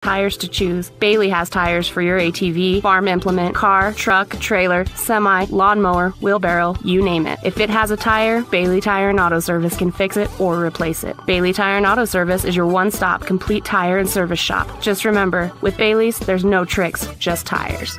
Tires to choose. Bailey has tires for your ATV, farm implement, car, truck, trailer, semi, lawnmower, wheelbarrow, you name it. If it has a tire, Bailey Tire and Auto Service can fix it or replace it. Bailey Tire and Auto Service is your one-stop complete tire and service shop. Just remember, with Bailey's, there's no tricks, just tires.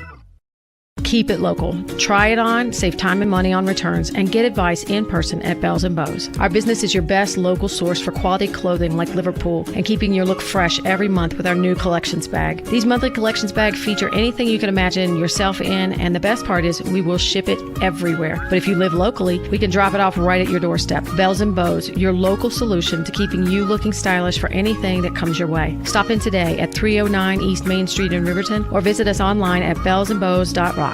Keep it local. Try it on, save time and money on returns, and get advice in person at Bells & Bows. Our business is your best local source for quality clothing like Liverpool and keeping your look fresh every month with our new collections bag. These monthly collections bags feature anything you can imagine yourself in, and the best part is we will ship it everywhere. But if you live locally, we can drop it off right at your doorstep. Bells & Bows, your local solution to keeping you looking stylish for anything that comes your way. Stop in today at 309 East Main Street in Riverton or visit us online at bellsandbows.rocks.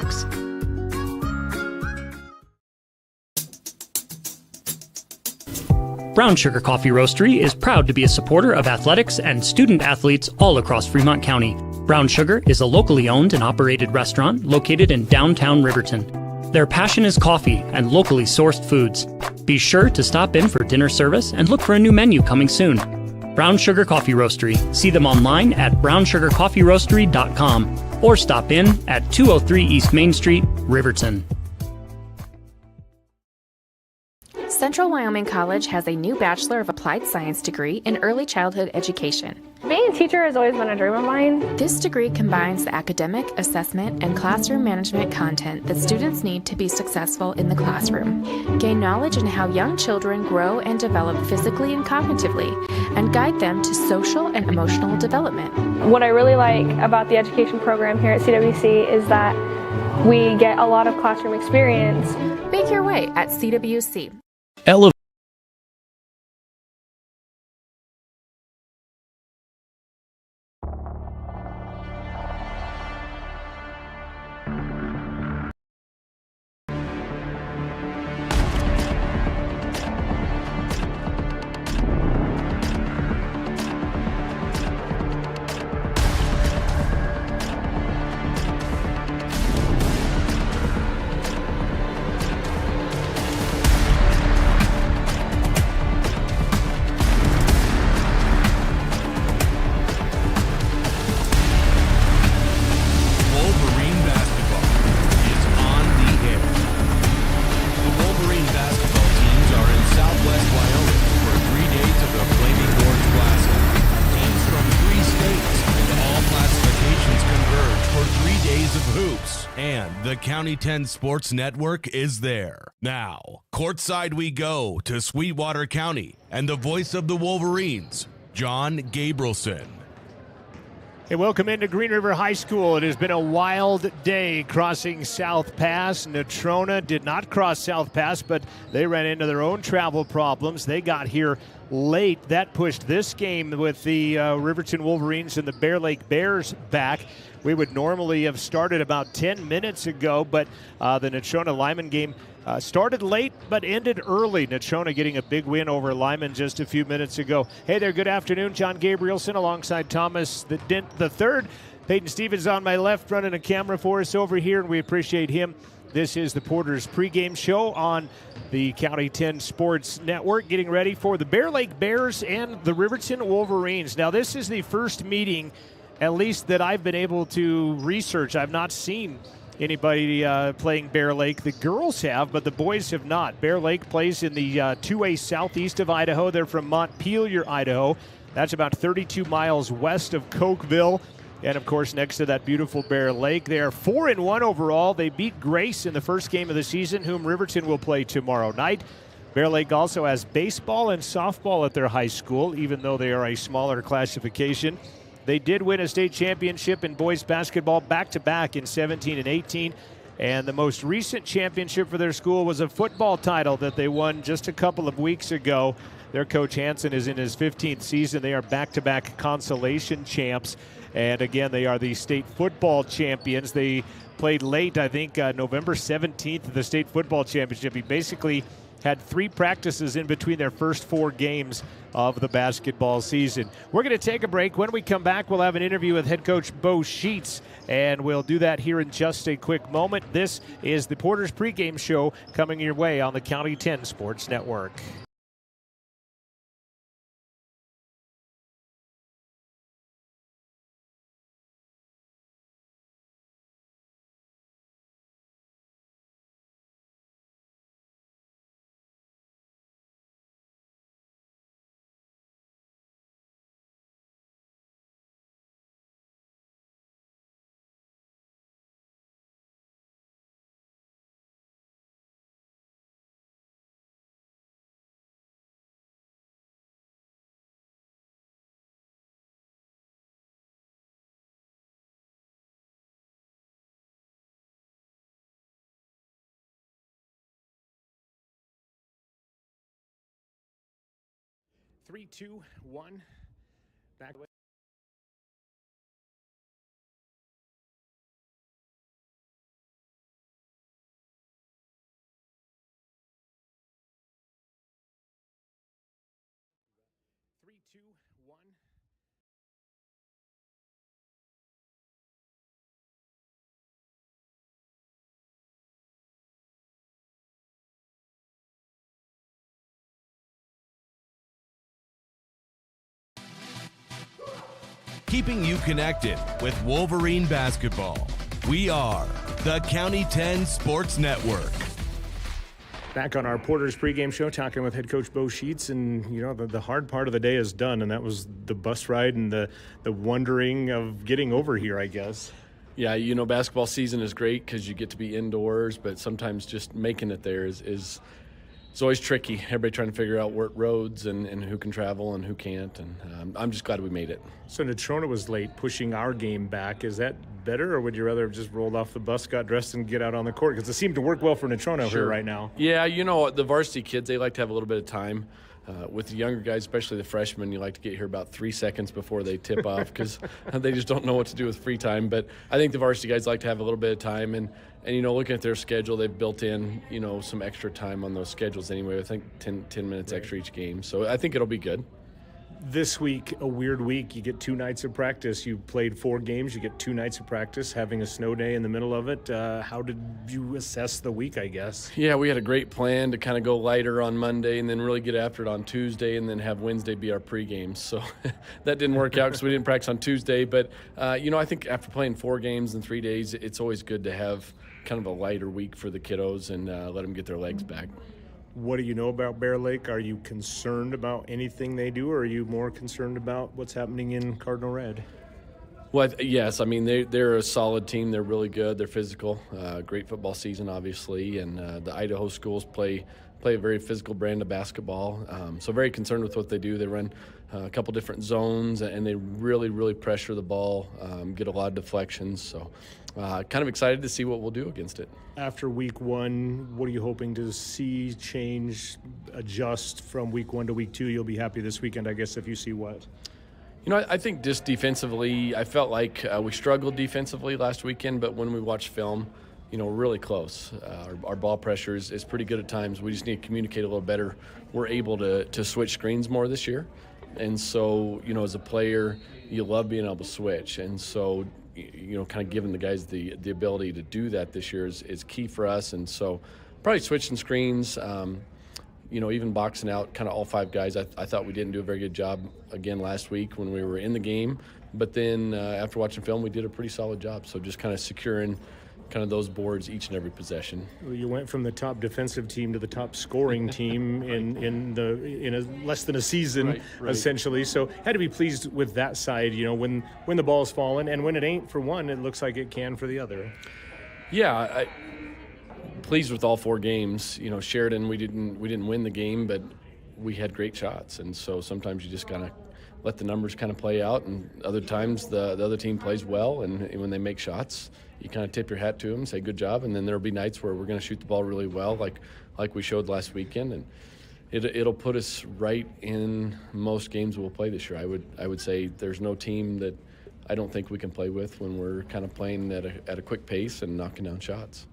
Brown Sugar Coffee Roastery is proud to be a supporter of athletics and student athletes all across Fremont County. Brown Sugar is a locally owned and operated restaurant located in downtown Riverton. Their passion is coffee and locally sourced foods. Be sure to stop in for dinner service and look for a new menu coming soon. Brown Sugar Coffee Roastery. See them online at brownsugarcoffeeroastery.com or stop in at 203 East Main Street, Riverton. Central Wyoming College has a new Bachelor of Applied Science degree in Early Childhood Education. Being a teacher has always been a dream of mine. This degree combines the academic, assessment, and classroom management content that students need to be successful in the classroom. Gain knowledge in how young children grow and develop physically and cognitively, and guide them to social and emotional development. What I really like about the education program here at CWC is that we get a lot of classroom experience. Make your way at CWC. The County 10 Sports Network is there. Now, courtside we go to Sweetwater County and the voice of the Wolverines, John Gabrielson. Hey, welcome into Green River High School. It has been a wild day crossing South Pass. Natrona did not cross South Pass, but they ran into their own travel problems. They got here late. That pushed this game with the Riverton Wolverines and the Bear Lake Bears back. We would normally have started about 10 minutes ago, but the Natrona-Lyman game started late but ended early. Natrona getting a big win over Lyman just a few minutes ago. Hey there, good afternoon. John Gabrielson alongside Thomas the Dent III. Peyton Stevens on my left running a camera for us over here, and we appreciate him. This is the Porter's pregame show on the County 10 Sports Network, getting ready for the Bear Lake Bears and the Riverton Wolverines. Now, this is the first meeting, at least that I've been able to research. I've not seen anybody playing Bear Lake. The girls have, but the boys have not. Bear Lake plays in the 2A southeast of Idaho. They're from Montpelier, Idaho. That's about 32 miles west of Cokeville. And, of course, next to that beautiful Bear Lake. They are 4-1 overall. They beat Grace in the first game of the season, whom Riverton will play tomorrow night. Bear Lake also has baseball and softball at their high school, even though they are a smaller classification. They did win a state championship in boys basketball back-to-back in 17 and 18. And the most recent championship for their school was a football title that they won just a couple of weeks ago. Their coach Hansen is in his 15th season. They are back-to-back consolation champs. And again, they are the state football champions. They played late, I think, November 17th, the state football championship. He basically had 3 practices in between their first 4 games of the basketball season. We're going to take a break. When we come back, we'll have an interview with head coach Bo Sheets, and we'll do that here in just a quick moment. This is the Porter's pregame show coming your way on the County 10 Sports Network. 3, 2, 1. Back away. Three, two, one. Keeping you connected with Wolverine basketball. We are the County 10 Sports Network. Back on our Porter's pregame show, talking with head coach Bo Sheets, and the hard part of the day is done, and that was the bus ride and the wondering of getting over here, I guess. Yeah, basketball season is great because you get to be indoors, but sometimes just making it there is it's always tricky. Everybody trying to figure out where roads and who can travel and who can't, and I'm just glad we made it. So Natrona was late, pushing our game back. Is that better, or would you rather have just rolled off the bus, got dressed, and get out on the court? Because it seemed to work well for Natrona here right now. Yeah, the varsity kids, they like to have a little bit of time. With the younger guys, especially the freshmen, you like to get here about 3 seconds before they tip off because they just don't know what to do with free time. But I think the varsity guys like to have a little bit of time. And looking at their schedule, they've built in, some extra time on those schedules anyway. I think 10 minutes extra each game. So I think it'll be good. This week, a weird week. You get 2 nights of practice. You played 4 games. You get 2 nights of practice, having a snow day in the middle of it. How did you assess the week, I guess? Yeah, we had a great plan to kind of go lighter on Monday and then really get after it on Tuesday and then have Wednesday be our pregame. So that didn't work out because we didn't practice on Tuesday. But, I think after playing 4 games in 3 days, it's always good to have kind of a lighter week for the kiddos and let them get their legs back. What do you know about Bear Lake? Are you concerned about anything they do, or are you more concerned about what's happening in Cardinal Red? Well, yes. I mean, they're a solid team. They're really good. They're physical. Great football season, obviously. And the Idaho schools play a very physical brand of basketball. So very concerned with what they do. They run a couple different zones, and they really, really pressure the ball, get a lot of deflections. So kind of excited to see what we'll do against it. After week 1, what are you hoping to see change, adjust from week 1 to week 2? You'll be happy this weekend, I guess, if you see what? I think just defensively, I felt like we struggled defensively last weekend, but when we watched film, we're really close. Our ball pressure is pretty good at times. We just need to communicate a little better. We're able to switch screens more this year. And so, as a player, you love being able to switch. And so, kind of giving the guys the ability to do that this year is key for us. And so probably switching screens, even boxing out kind of all 5 guys. I thought we didn't do a very good job again last week when we were in the game. But then after watching film, we did a pretty solid job. So just kind of securing kind of those boards each and every possession. Well, you went from the top defensive team to the top scoring team in less than a season, right. Essentially. So had to be pleased with that side. When the ball's falling, and when it ain't for one, it looks like it can for the other. Yeah, pleased with all 4 games. Sheridan, we didn't win the game, but we had great shots, and so sometimes you just gotta let the numbers kind of play out, and other times the other team plays well, and when they make shots, you kind of tip your hat to them, say good job, and then there'll be nights where we're going to shoot the ball really well, like we showed last weekend, and it'll put us right in most games we'll play this year. I would say there's no team that I don't think we can play with when we're kind of playing at a quick pace and knocking down shots.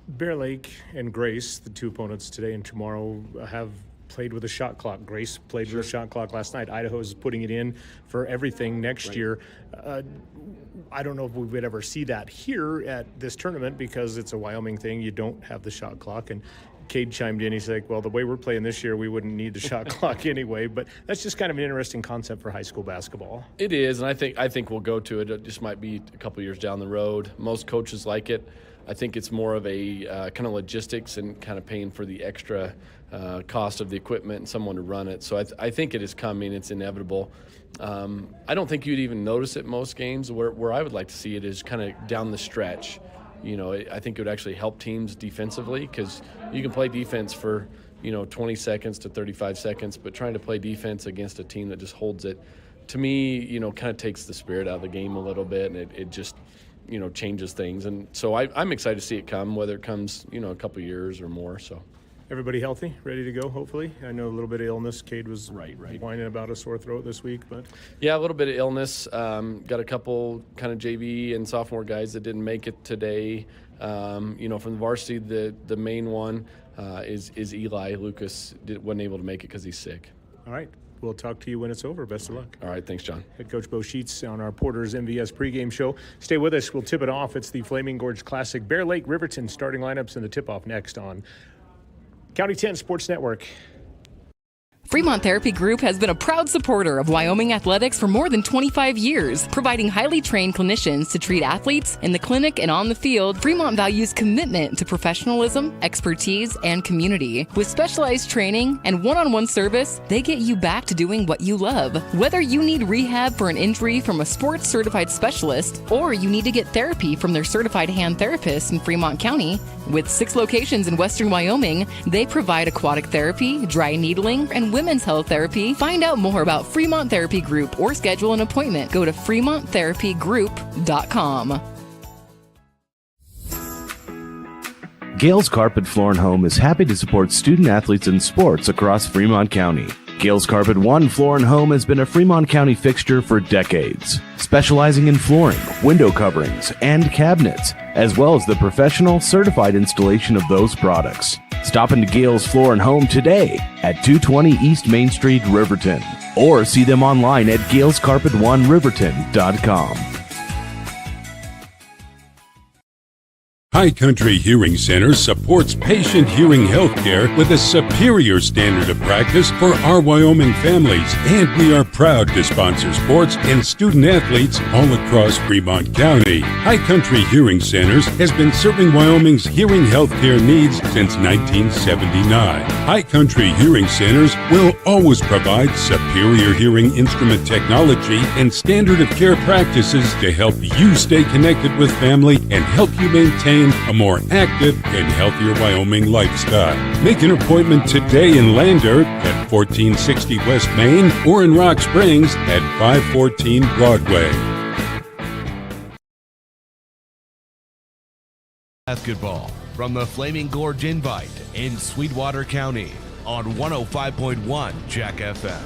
Bear Lake and Grace, the 2 opponents today and tomorrow, have played with a shot clock. Grace played with a shot clock last night. Idaho is putting it in for everything next year. I don't know if we would ever see that here at this tournament because it's a Wyoming thing. You don't have the shot clock. And Cade chimed in. He's like, well, the way we're playing this year, we wouldn't need the shot clock anyway. But that's just kind of an interesting concept for high school basketball. It is, and I think we'll go to it. It just might be a couple years down the road. Most coaches like it. I think it's more of a kind of logistics and kind of paying for the extra cost of the equipment and someone to run it. So I think it is coming. It's inevitable. I don't think you'd even notice it most games. Where I would like to see it is kind of down the stretch. I think it would actually help teams defensively because you can play defense for 20 seconds to 35 seconds, but trying to play defense against a team that just holds it, to me, kind of takes the spirit out of the game a little bit, and it just changes things. And so I'm excited to see it come, whether it comes, a couple years or more. So Everybody healthy, ready to go, hopefully? I know a little bit of illness. Cade was Right. whining about a sore throat this week, but... Yeah, a little bit of illness. Got a couple kind of JV and sophomore guys that didn't make it today. From the varsity, the main one is Eli. Lucas wasn't able to make it because he's sick. All right. We'll talk to you when it's over. Best of luck. All right, thanks, John. Head Coach Bo Sheets on our Porter's MVS pregame show. Stay with us. We'll tip it off. It's the Flaming Gorge Classic. Bear Lake Riverton starting lineups and the tip-off next on County 10 Sports Network. Fremont Therapy Group has been a proud supporter of Wyoming athletics for more than 25 years, providing highly trained clinicians to treat athletes in the clinic and on the field. Fremont values commitment to professionalism, expertise, and community. With specialized training and one-on-one service, they get you back to doing what you love. Whether you need rehab for an injury from a sports certified specialist, or you need to get therapy from their certified hand therapist in Fremont County, with 6 locations in western Wyoming, they provide aquatic therapy, dry needling, and women's health therapy. Find out more about Fremont Therapy Group or schedule an appointment. Go to FremontTherapyGroup.com. Gales Carpet Floor and Home is happy to support student athletes in sports across Fremont County. Gales Carpet One Floor and Home has been a Fremont County fixture for decades, specializing in flooring, window coverings, and cabinets, as well as the professional, certified installation of those products. Stop into Gales Floor and Home today at 220 East Main Street, Riverton, or see them online at galescarpet1riverton.com. High Country Hearing Center supports patient hearing health care with a superior standard of practice for our Wyoming families, and we are proud to sponsor sports and student athletes all across Fremont County. High Country Hearing Centers has been serving Wyoming's hearing health care needs since 1979. High Country Hearing Centers will always provide superior hearing instrument technology and standard of care practices to help you stay connected with family and help you maintain a more active and healthier Wyoming lifestyle. Make an appointment today in Lander at 1460 West Main or in Rock Springs at 514 Broadway. Basketball from the Flaming Gorge Invite in Sweetwater County on 105.1 Jack FM.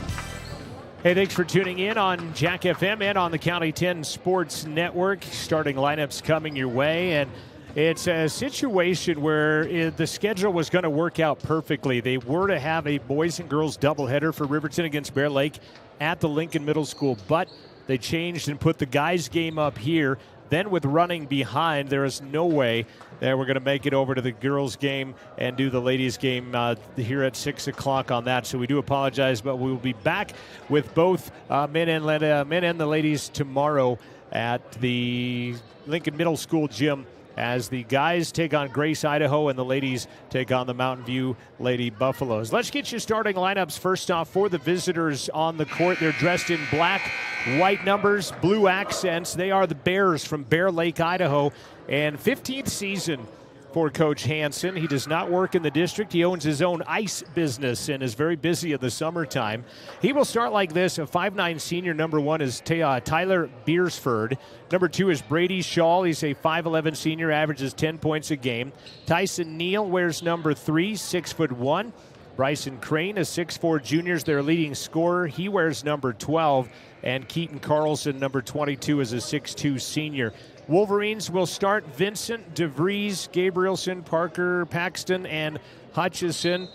Hey, thanks for tuning in on Jack FM and on the County 10 Sports Network. Starting lineups coming your way, and it's a situation where the schedule was going to work out perfectly. They were to have a boys and girls doubleheader for Riverton against Bear Lake at the Lincoln Middle School, but they changed and put the guys' game up here. Then with running behind, there is no way that we're going to make it over to the girls' game and do the ladies' game here at 6 o'clock on that. So we do apologize, but we will be back with both men and the ladies tomorrow at the Lincoln Middle School gym, as the guys take on Grace, Idaho, and the ladies take on the Mountain View Lady Buffaloes. Let's get you starting lineups. First off, for the visitors on the court, they're dressed in black, white numbers, blue accents. They are the Bears from Bear Lake, Idaho, and 15th season for Coach Hansen. He does not work in the district. He owns his own ice business and is very busy in the summertime. He will start like this. A 5'9 senior. Number 1 is Tyler Beersford. Number 2 is Brady Shaw. He's a 5'11 senior, averages 10 points a game. Tyson Neal wears number 3, 6'1". Bryson Crane, a 6'4 junior, is their leading scorer. He wears number 12. And Keaton Carlson, number 22, is a 6'2 senior. Wolverines will start Vincent, DeVries, Gabrielson, Parker, Paxton, and Hutchison.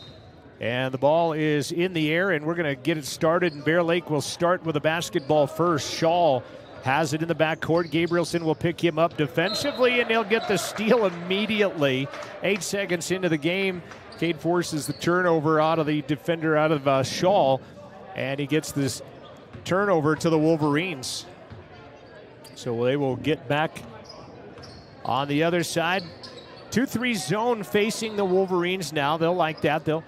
And the ball is in the air, and we're going to get it started. And Bear Lake will start with a basketball first. Shaw has it in the backcourt. Gabrielson will pick him up defensively, and he'll get the steal immediately. 8 seconds into the game, Cade forces the turnover out of the defender, out of Shaw, and he gets this turnover to the Wolverines. So they will get back on the other side. 2-3 zone facing the Wolverines now. They'll like that. They'll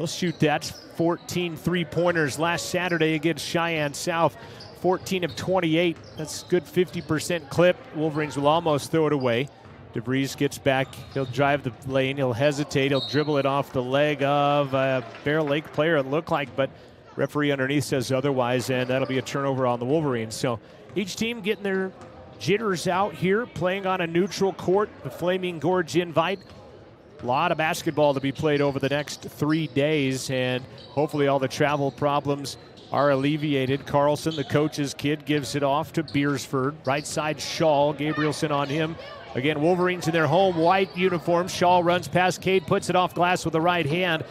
shoot that. 14 3-pointers last Saturday against Cheyenne South. 14 of 28. That's a good 50% clip. Wolverines will almost throw it away. DeVries gets back. He'll drive the lane. He'll hesitate. He'll dribble it off the leg of a Bear Lake player, it looked like, but referee underneath says otherwise, and that'll be a turnover on the Wolverines. So each team getting their jitters out here, playing on a neutral court, the Flaming Gorge Invite. A lot of basketball to be played over the next 3 days, and hopefully all the travel problems are alleviated. Carlson, the coach's kid, gives it off to Beersford. Right side, Shaw. Gabrielson on him. Again, Wolverines in their home white uniform. Shaw runs past Cade, puts it off glass with the right hand.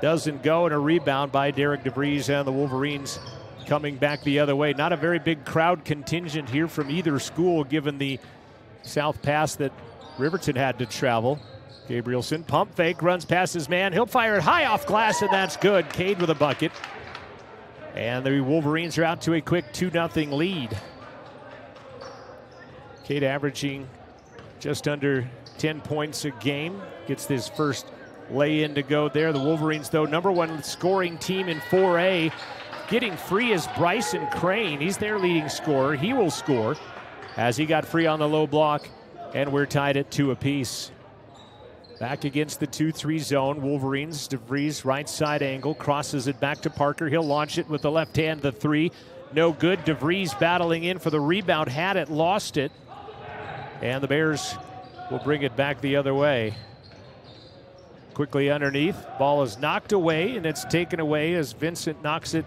Doesn't go, and a rebound by Derek DeVries, and the Wolverines coming back the other way. Not a very big crowd contingent here from either school, given the South Pass that Riverton had to travel. Gabrielson, pump fake, runs past his man. He'll fire it high off glass, and that's good. Cade with a bucket. And the Wolverines are out to a quick 2-0 lead. Cade averaging just under 10 points a game. Gets this first lay-in to go there. The Wolverines, though, #1 scoring team in 4A. Getting free is Bryson Crane. He's their leading scorer. He will score as he got free on the low block, and we're tied at 2 apiece. Back against the 2-3 zone. Wolverines, DeVries, right side angle, crosses it back to Parker. He'll launch it with the left hand, the 3. No good. DeVries battling in for the rebound, had it, lost it. And the Bears will bring it back the other way. Quickly underneath, ball is knocked away, and it's taken away as Vincent knocks it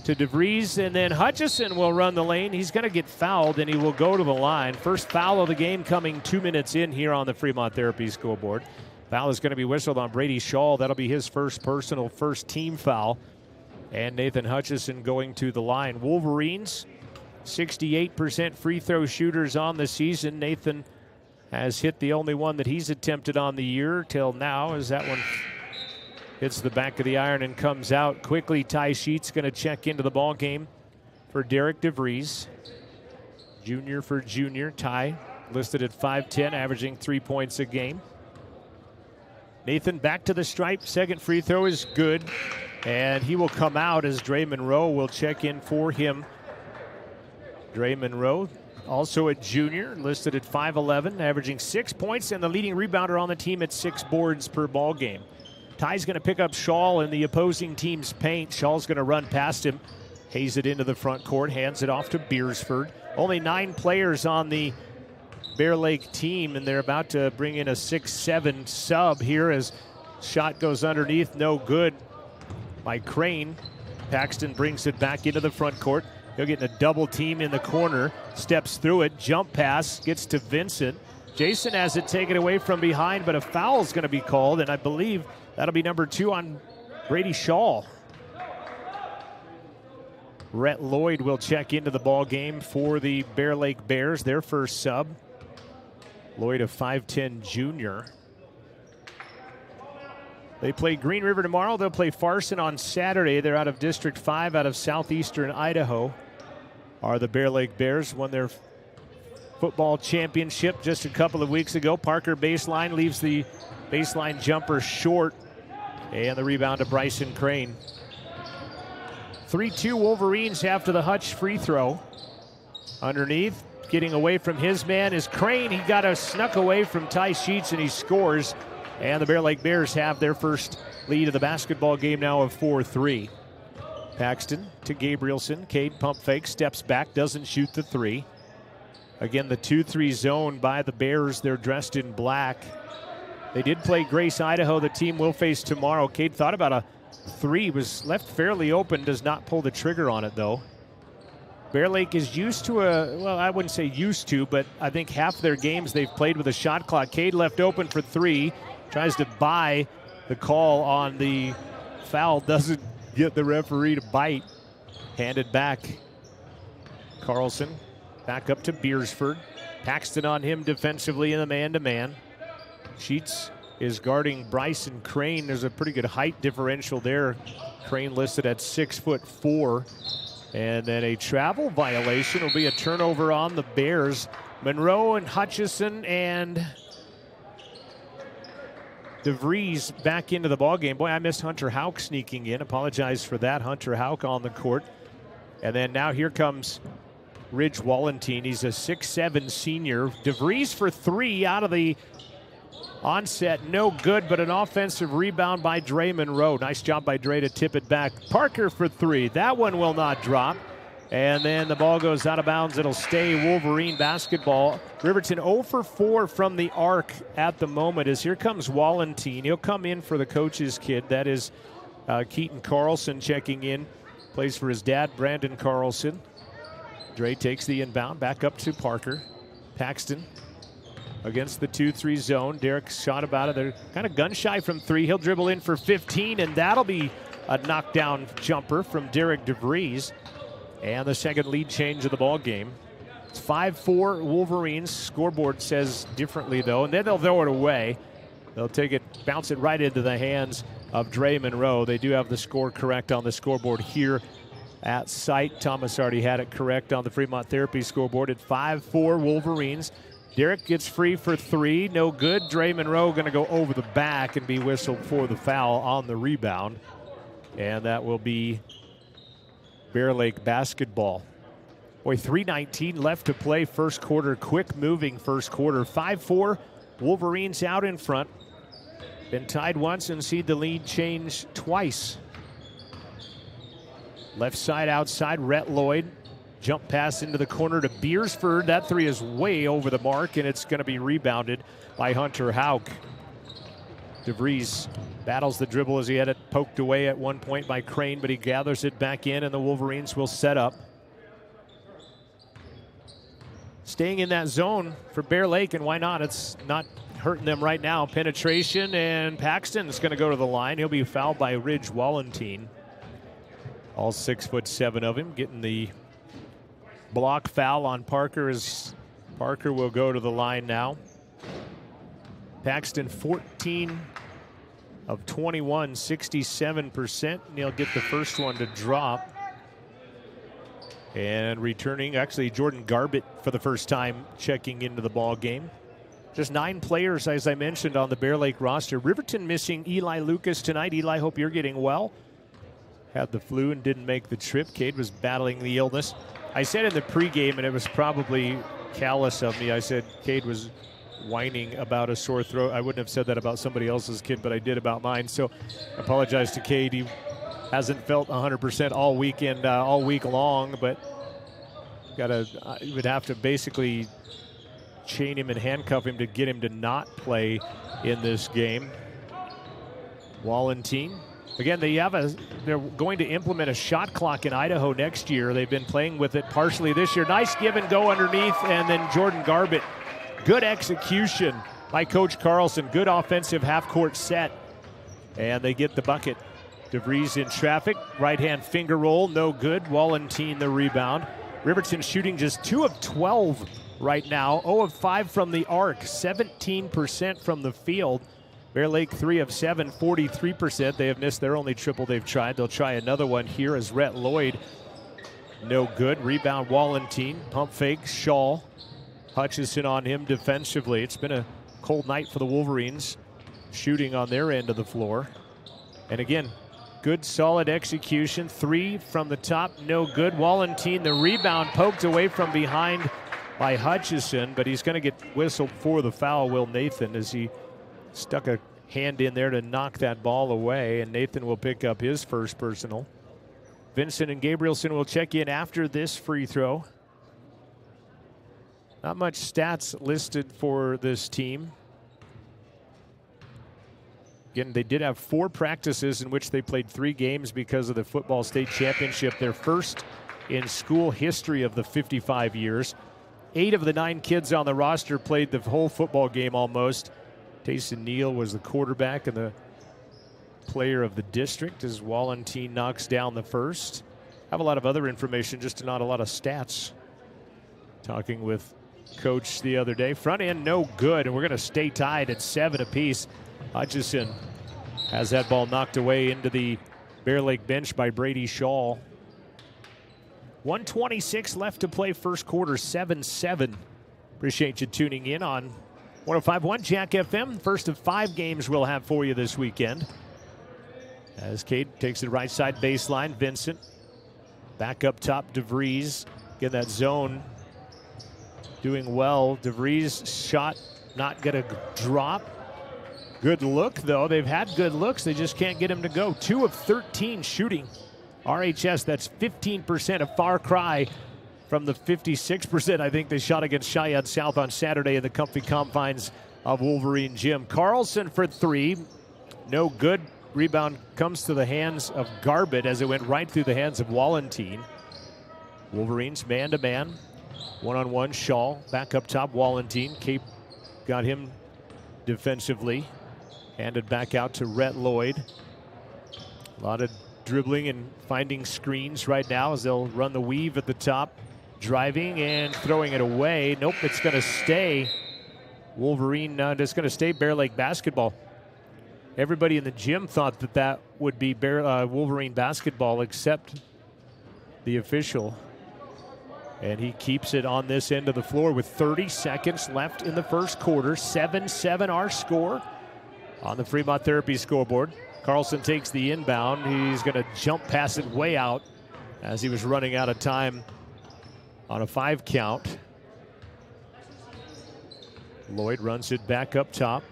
to DeVries, and then Hutchison will run the lane. He's going to get fouled, and he will go to the line. First foul of the game coming 2 minutes in here on the Fremont Therapy scoreboard. Foul is going to be whistled on Brady Shaw. That'll be his first personal, first team foul. And Nathan Hutchison going to the line. Wolverines, 68% free throw shooters on the season. Nathan has hit the only one that he's attempted on the year till now, as that one hits the back of the iron and comes out quickly. Ty Sheets going to check into the ball game for Derek DeVries. Junior for junior. Ty listed at 5'10", averaging 3 points a game. Nathan back to the stripe. Second free throw is good, and he will come out as Dre Monroe will check in for him. Dre Monroe, also a junior, listed at 5'11", averaging 6 points, and the leading rebounder on the team at 6 boards per ball game. Ty's going to pick up Shaw in the opposing team's paint. Shaw's going to run past him, haze it into the front court, hands it off to Beersford. Only 9 players on the Bear Lake team, and they're about to bring in a 6'7" sub here as shot goes underneath, no good by Crane. Paxton brings it back into the front court. He'll get in a double team in the corner, steps through it, jump pass, gets to Vincent. Jason has it taken away from behind, but a foul is going to be called, and I believe that'll be number 2 on Brady Shaw. Rhett Lloyd will check into the ball game for the Bear Lake Bears, their first sub. Lloyd, a 5'10" junior. They play Green River tomorrow. They'll play Farson on Saturday. They're out of District 5, out of southeastern Idaho. Are the Bear Lake Bears. Won their football championship just a couple of weeks ago. Parker baseline, leaves the baseline jumper short. And the rebound to Bryson Crane. 3-2 Wolverines after the Hutch free throw. Underneath, getting away from his man is Crane. He got a snuck away from Ty Sheets, and he scores. And the Bear Lake Bears have their first lead of the basketball game now of 4-3. Paxton to Gabrielson. Cade pump fake, steps back, doesn't shoot the 3. Again, the 2-3 zone by the Bears. They're dressed in black. They did play Grace, Idaho. The team will face tomorrow. Cade thought about a 3, was left fairly open, does not pull the trigger on it, though. Bear Lake is used to well, I wouldn't say used to, but I think half their games they've played with a shot clock. Cade left open for 3. Tries to buy the call on the foul. Doesn't get the referee to bite. Handed back. Carlson back up to Beersford. Paxton on him defensively in the man-to-man. Sheets is guarding Bryson Crane. There's a pretty good height differential there. Crane listed at 6'4". And then a travel violation will be a turnover on the Bears. Monroe and Hutchison and DeVries back into the ballgame. Boy, I missed Hunter Hauk sneaking in. Apologize for that. Hunter Hauk on the court. And then now here comes Ridge Wallentine. He's a 6'7" senior. DeVries for 3 out of the onset. No good, but an offensive rebound by Dre Monroe. Nice job by Dre to tip it back. Parker for 3. That one will not drop. And then the ball goes out of bounds. It'll stay Wolverine basketball. Riverton 0 for 4 from the arc at the moment as here comes Wallentine. He'll come in for the coach's kid. That is Keaton Carlson checking in. Plays for his dad, Brandon Carlson. Dre takes the inbound back up to Parker. Paxton against the 2-3 zone. Derek shot about it. They're kind of gun shy from 3. He'll dribble in for 15, and that'll be a knockdown jumper from Derek DeVries. And the second lead change of the ball game. It's 5-4 Wolverines. Scoreboard says differently, though, and then they'll throw it away. They'll take it, bounce it right into the hands of Dre Monroe. They do have the score correct on the scoreboard here at site. Thomas already had it correct on the Fremont Therapy scoreboard at 5-4 Wolverines. Derek gets free for 3. No good. Dre Monroe going to go over the back and be whistled for the foul on the rebound. And that will be Bear Lake basketball. Boy, 3:19 left to play first quarter. Quick moving first quarter. 5-4 Wolverines out in front. Been tied once and see the lead change twice. Left side outside, Rhett Lloyd. Jump pass into the corner to Beersford. That 3 is way over the mark, and it's going to be rebounded by Hunter Hauk. DeVries battles the dribble as he had it poked away at one point by Crane, but he gathers it back in, and the Wolverines will set up. Staying in that zone for Bear Lake, and why not? It's not hurting them right now. Penetration, and Paxton's going to go to the line. He'll be fouled by Ridge Wallentine. All 6'7" of him, getting the block foul on Parker as Parker will go to the line now. Paxton 14 of 21, 67%, and he'll get the first one to drop. And returning, actually Jordan Garbett for the first time checking into the ball game. Just 9 players, as I mentioned, on the Bear Lake roster. Riverton missing Eli Lucas tonight. Eli, hope you're getting well. Had the flu and didn't make the trip. Cade was battling the illness. I said in the pregame, and it was probably callous of me, I said Cade was whining about a sore throat. I wouldn't have said that about somebody else's kid, but I did about mine. So I apologize to Cade. He hasn't felt 100% all weekend, all week long, but you would have to basically chain him and handcuff him to get him to not play in this game. Wallentine. Again, they're going to implement a shot clock in Idaho next year. They've been playing with it partially this year. Nice give and go underneath, and then Jordan Garbett. Good execution by Coach Carlson. Good offensive half-court set, and they get the bucket. DeVries in traffic. Right-hand finger roll, no good. Wallentine the rebound. Riverton shooting just 2 of 12 right now. 0 of 5 from the arc. 17% from the field. Bear Lake 3 of 7, 43%. They have missed their only triple they've tried. They'll try another one here as Rhett Lloyd. No good. Rebound Wallentine. Pump fake. Shaw. Hutchison on him defensively. It's been a cold night for the Wolverines. Shooting on their end of the floor. And again, good solid execution. 3 from the top. No good. Wallentine the rebound poked away from behind by Hutchison, but he's going to get whistled for the foul, Will Nathan, as he stuck a hand in there to knock that ball away, and Nathan will pick up his first personal. Vincent and Gabrielson will check in after this free throw. Not much stats listed for this team. Again, they did have 4 practices in which they played 3 games because of the football state championship, their first in school history of the 55 years. 8 of the 9 kids on the roster played the whole football game almost. Tayson Neal was the quarterback and the player of the district as Wallentine knocks down the first. Have a lot of other information, just not a lot of stats. Talking with Coach the other day. Front end no good, and we're going to stay tied at 7 apiece. Hutchison has that ball knocked away into the Bear Lake bench by Brady Shaw. 1:26 left to play first quarter, 7-7. Appreciate you tuning in on 105.1 Jack FM. First of 5 games we'll have for you this weekend. As Cade takes it right side baseline, Vincent. Back up top, DeVries. Get that zone doing well. DeVries shot not going to drop. Good look, though. They've had good looks. They just can't get him to go. 2 of 13 shooting RHS, that's 15%, a far cry from the 56% I think they shot against Cheyenne South on Saturday in the comfy confines of Wolverine Gym. Carlson for three. No good. Rebound comes to the hands of Garbett as it went right through the hands of Wallentine. Wolverines man-to-man. One-on-one, Shaw back up top, Wallentine. Cape got him defensively. Handed back out to Rhett Lloyd. A lot of dribbling and finding screens right now as they'll run the weave at the top. Driving and throwing it away. Nope, it's going to stay. Wolverine, it's going to stay Bear Lake basketball. Everybody in the gym thought that that would be Wolverine basketball except the official. And he keeps it on this end of the floor with 30 seconds left in the first quarter. 7-7 our score on the Fremont Therapy scoreboard. Carlson takes the inbound. He's going to jump pass it way out as he was running out of time on a 5 count. Lloyd runs it back up top.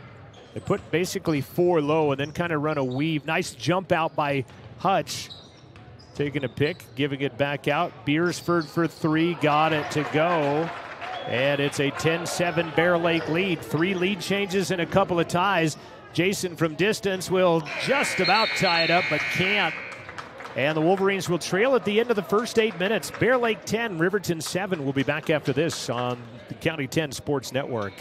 They put basically 4 low and then kind of run a weave. Nice jump out by Hutch. Taking a pick, giving it back out. Beersford for 3, got it to go. And it's a 10-7 Bear Lake lead. 3 lead changes and a couple of ties. Jason from distance will just about tie it up, but can't. And the Wolverines will trail at the end of the first 8 minutes. Bear Lake 10, Riverton 7. We'll be back after this on the County 10 Sports Network.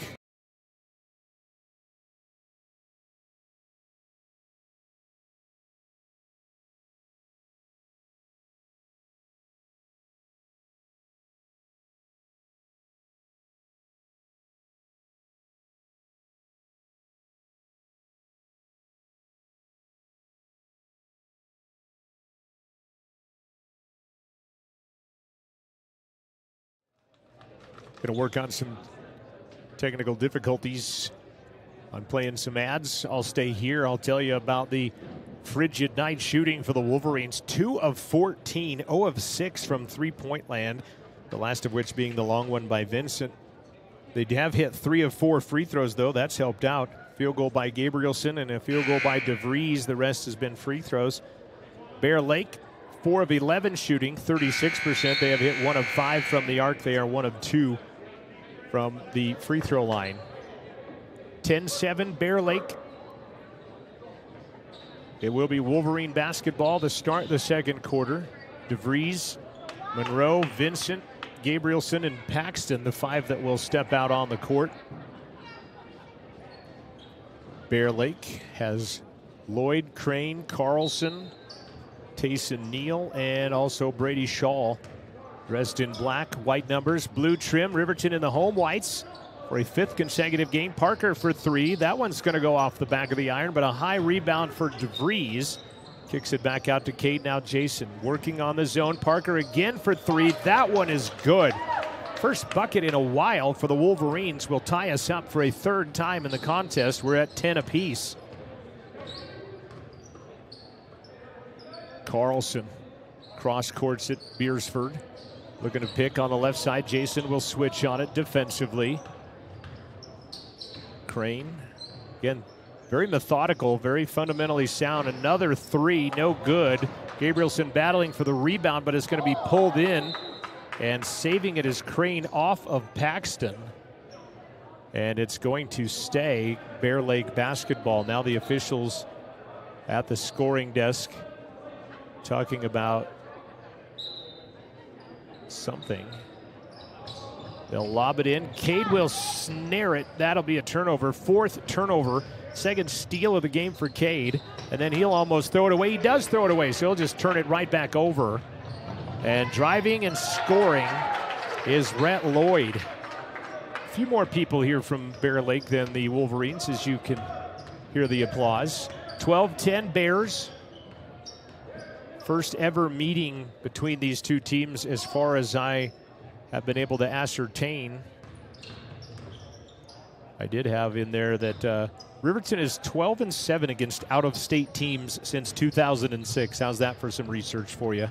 Going to work on some technical difficulties on playing some ads. I'll stay here. I'll tell you about the frigid night shooting for the Wolverines. 2 of 14, 0 of 6 from three-point land, the last of which being the long one by Vincent. They have hit 3 of 4 free throws, though. That's helped out. Field goal by Gabrielson and a field goal by DeVries. The rest has been free throws. Bear Lake, 4 of 11 shooting, 36%. They have hit 1 of 5 from the arc. They are 1 of 2 from the free throw line. 10-7 Bear Lake. It will be Wolverine basketball to start the second quarter. DeVries, Monroe, Vincent, Gabrielson, and Paxton, the 5 that will step out on the court. Bear Lake has Lloyd, Crane, Carlson, Tayson Neal, and also Brady Shaw. Dressed in black, white numbers, blue trim. Riverton in the home whites for a 5th consecutive game. Parker for 3. That one's going to go off the back of the iron, but a high rebound for DeVries. Kicks it back out to Cade. Now Jason working on the zone. Parker again for 3. That one is good. First bucket in a while for the Wolverines will tie us up for a 3rd time in the contest. We're at 10 apiece. Carlson cross courts it. Beersford looking to pick on the left side. Jason will switch on it defensively. Crane, again, very methodical, very fundamentally sound. Another 3, no good. Gabrielson battling for the rebound, but it's going to be pulled in. And saving it is Crane off of Paxton. And it's going to stay Bear Lake basketball. Now the officials at the scoring desk talking about something. They'll lob it in. Cade will snare it. That'll be a turnover. 4th turnover. 2nd steal of the game for Cade. And then he'll almost throw it away. He does throw it away, so he'll just turn it right back over. And driving and scoring is Rhett Lloyd. A few more people here from Bear Lake than the Wolverines, as you can hear the applause. 12-10 Bears. First ever meeting between these two teams as far as I have been able to ascertain. I did have in there that Riverton is 12-7 against out-of-state teams since 2006. How's that for some research for you?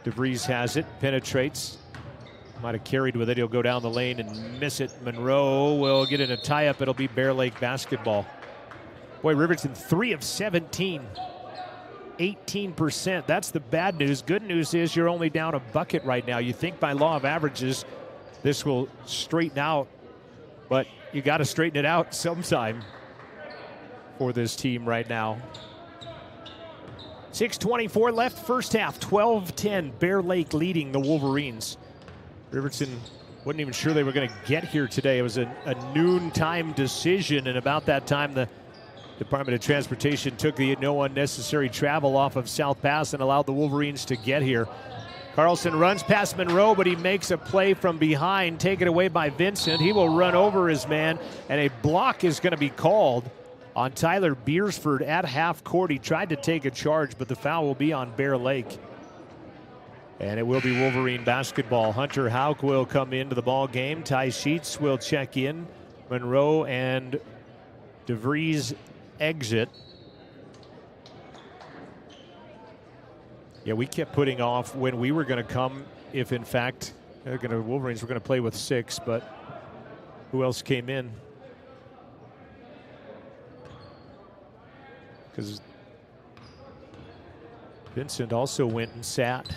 DeVries has it, penetrates. Might have carried with it. He'll go down the lane and miss it. Monroe will get in a tie-up. It'll be Bear Lake basketball. Boy, Riverton 3 of 17 18%. That's the bad news. Good news is you're only down a bucket right now. You think by law of averages this will straighten out, but you got to straighten it out sometime for this team right now. 6:24 left, first half, 12-10. Bear Lake leading the Wolverines. Riverton wasn't even sure they were going to get here today. It was a noontime decision, and about that time the Department of Transportation took the no unnecessary travel off of South Pass and allowed the Wolverines to get here. Carlson runs past Monroe, but he makes a play from behind, taken away by Vincent. He will run over his man, and a block is going to be called on Tyler Beersford at half court. He tried to take a charge, but the foul will be on Bear Lake. And it will be Wolverine basketball. Hunter Hauk will come into the ball game. Ty Sheets will check in. Monroe and DeVries exit. Yeah, we kept putting off when we were going to come, if in fact Wolverines were going to play with 6, but who else came in? Because Vincent also went and sat.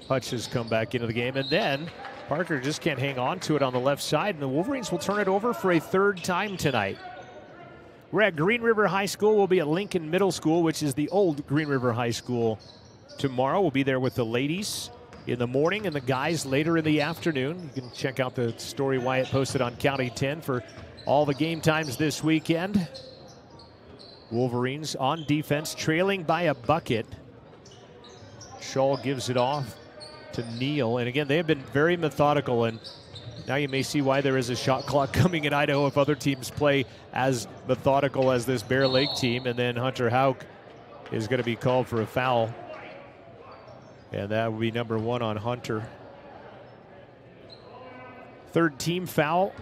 Hutch has come back into the game, and then Parker just can't hang on to it on the left side, and the Wolverines will turn it over for a third time tonight. We're at Green River High School. We'll be at Lincoln Middle School, which is the old Green River High School. Tomorrow we'll be there with the ladies in the morning and the guys later in the afternoon. You can check out the story Wyatt posted on County 10 for all the game times this weekend. Wolverines on defense, trailing by a bucket. Shaw gives it off to Neal. And again, they have been very methodical, and now you may see why there is a shot clock coming in Idaho if other teams play as methodical as this Bear Lake team. And then Hunter Hauk is going to be called for a foul. And that will be number 1 on Hunter. Third team foul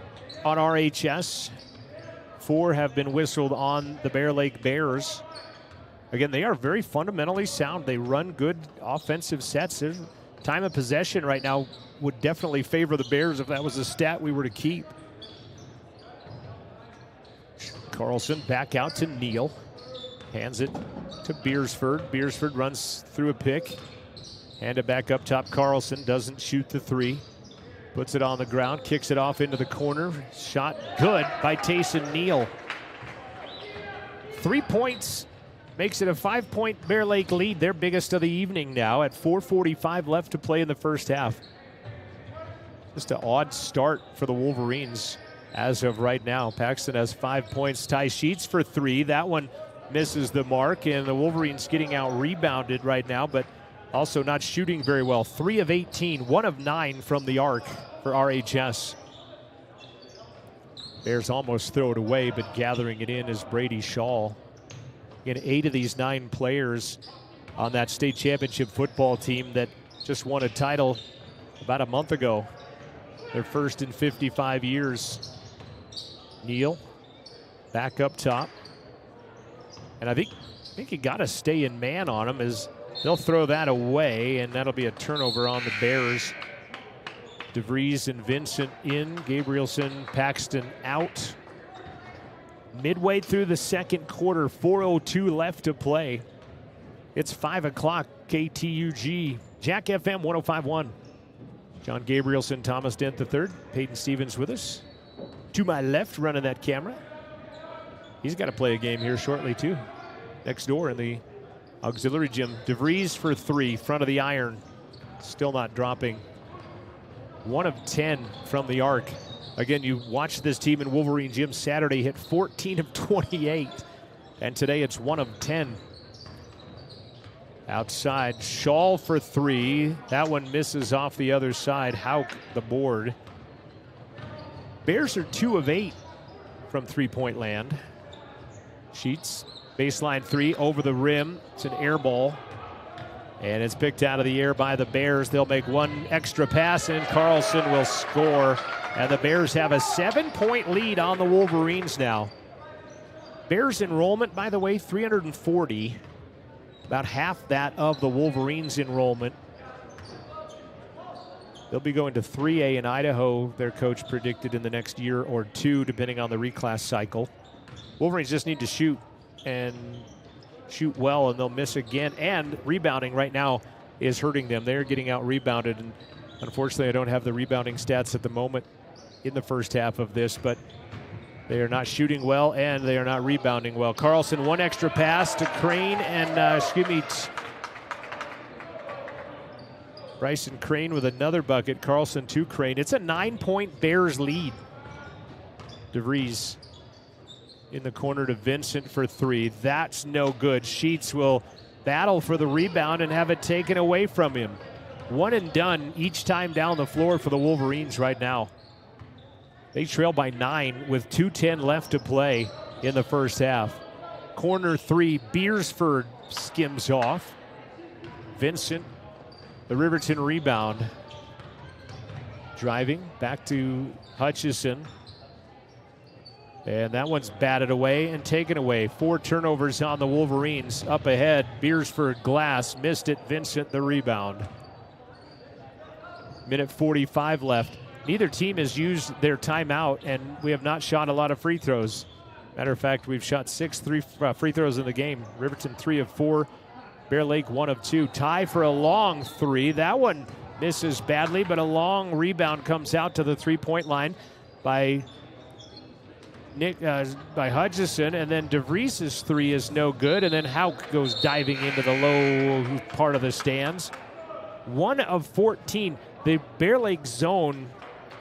on RHS. 4 have been whistled on the Bear Lake Bears. Again, they are very fundamentally sound. They run good offensive sets. Their time of possession right now would definitely favor the Bears if that was a stat we were to keep. Carlson back out to Neal. Hands it to Beersford. Beersford runs through a pick. Hand it back up top. Carlson doesn't shoot the 3. Puts it on the ground, kicks it off into the corner. Shot good by Tayson Neal. 3 points makes it a 5-point Bear Lake lead, their biggest of the evening now at 4:45 left to play in the first half. Just an odd start for the Wolverines as of right now. Paxton has 5 points. Ty Sheets for 3. That one misses the mark, and the Wolverines getting out rebounded right now, but also not shooting very well. 3 of 18, 1 of 9 from the arc for RHS. Bears almost throw it away, but gathering it in is Brady Shaw. Again, 8 of these 9 players on that state championship football team that just won a title about a month ago. Their first in 55 years. Neal back up top. And I think you got to stay in man on him as they'll throw that away, and that'll be a turnover on the Bears. DeVries and Vincent in. Gabrielson, Paxton out. Midway through the second quarter, 4:02 left to play. It's 5 o'clock, KTUG, Jack FM 105.1. John Gabrielson, Thomas Dent III, Peyton Stevens with us. To my left, running that camera. He's got to play a game here shortly, too. Next door in the auxiliary gym. DeVries for 3, front of the iron. Still not dropping. 1 of 10 from the arc. Again, you watched this team in Wolverine Gym Saturday hit 14 of 28. And today it's 1 of 10. Outside, Shaw for 3. That one misses off the other side. Hauk the board. Bears are 2 of 8 from three-point land. Sheets, baseline 3 over the rim. It's an air ball. And it's picked out of the air by the Bears. They'll make one extra pass, and Carlson will score. And the Bears have a 7-point lead on the Wolverines now. Bears enrollment, by the way, 340. About half that of the Wolverines enrollment. They'll be going to 3A in Idaho, their coach predicted in the next year or 2, depending on the reclass cycle. Wolverines just need to shoot, and shoot well, and they'll miss again. And rebounding right now is hurting them. They're getting out-rebounded, and unfortunately I don't have the rebounding stats at the moment in the first half of this, but they are not shooting well, and they are not rebounding well. Carlson, one extra pass to Crane, and Bryson Crane with another bucket. Carlson to Crane. It's a 9-point Bears lead. DeVries in the corner to Vincent for three. That's no good. Sheets will battle for the rebound and have it taken away from him. One and done each time down the floor for the Wolverines right now. They trail by 9 with 2:10 left to play in the first half. Corner three, Beersford skims off. Vincent, the Riverton rebound. Driving back to Hutchison. And that one's batted away and taken away. 4 turnovers on the Wolverines. Up ahead, Beersford, Glass, missed it. Vincent, the rebound. Minute 45 left. Neither team has used their timeout, and we have not shot a lot of free throws. Matter of fact, we've shot 6 free throws in the game. Riverton 3 of 4. Bear Lake 1 of 2. Tie for a long three. That one misses badly, but a long rebound comes out to the three-point line by Hutchison, and then DeVries' three is no good, and then Hauk goes diving into the low part of the stands. 1 of 14. The Bear Lake zone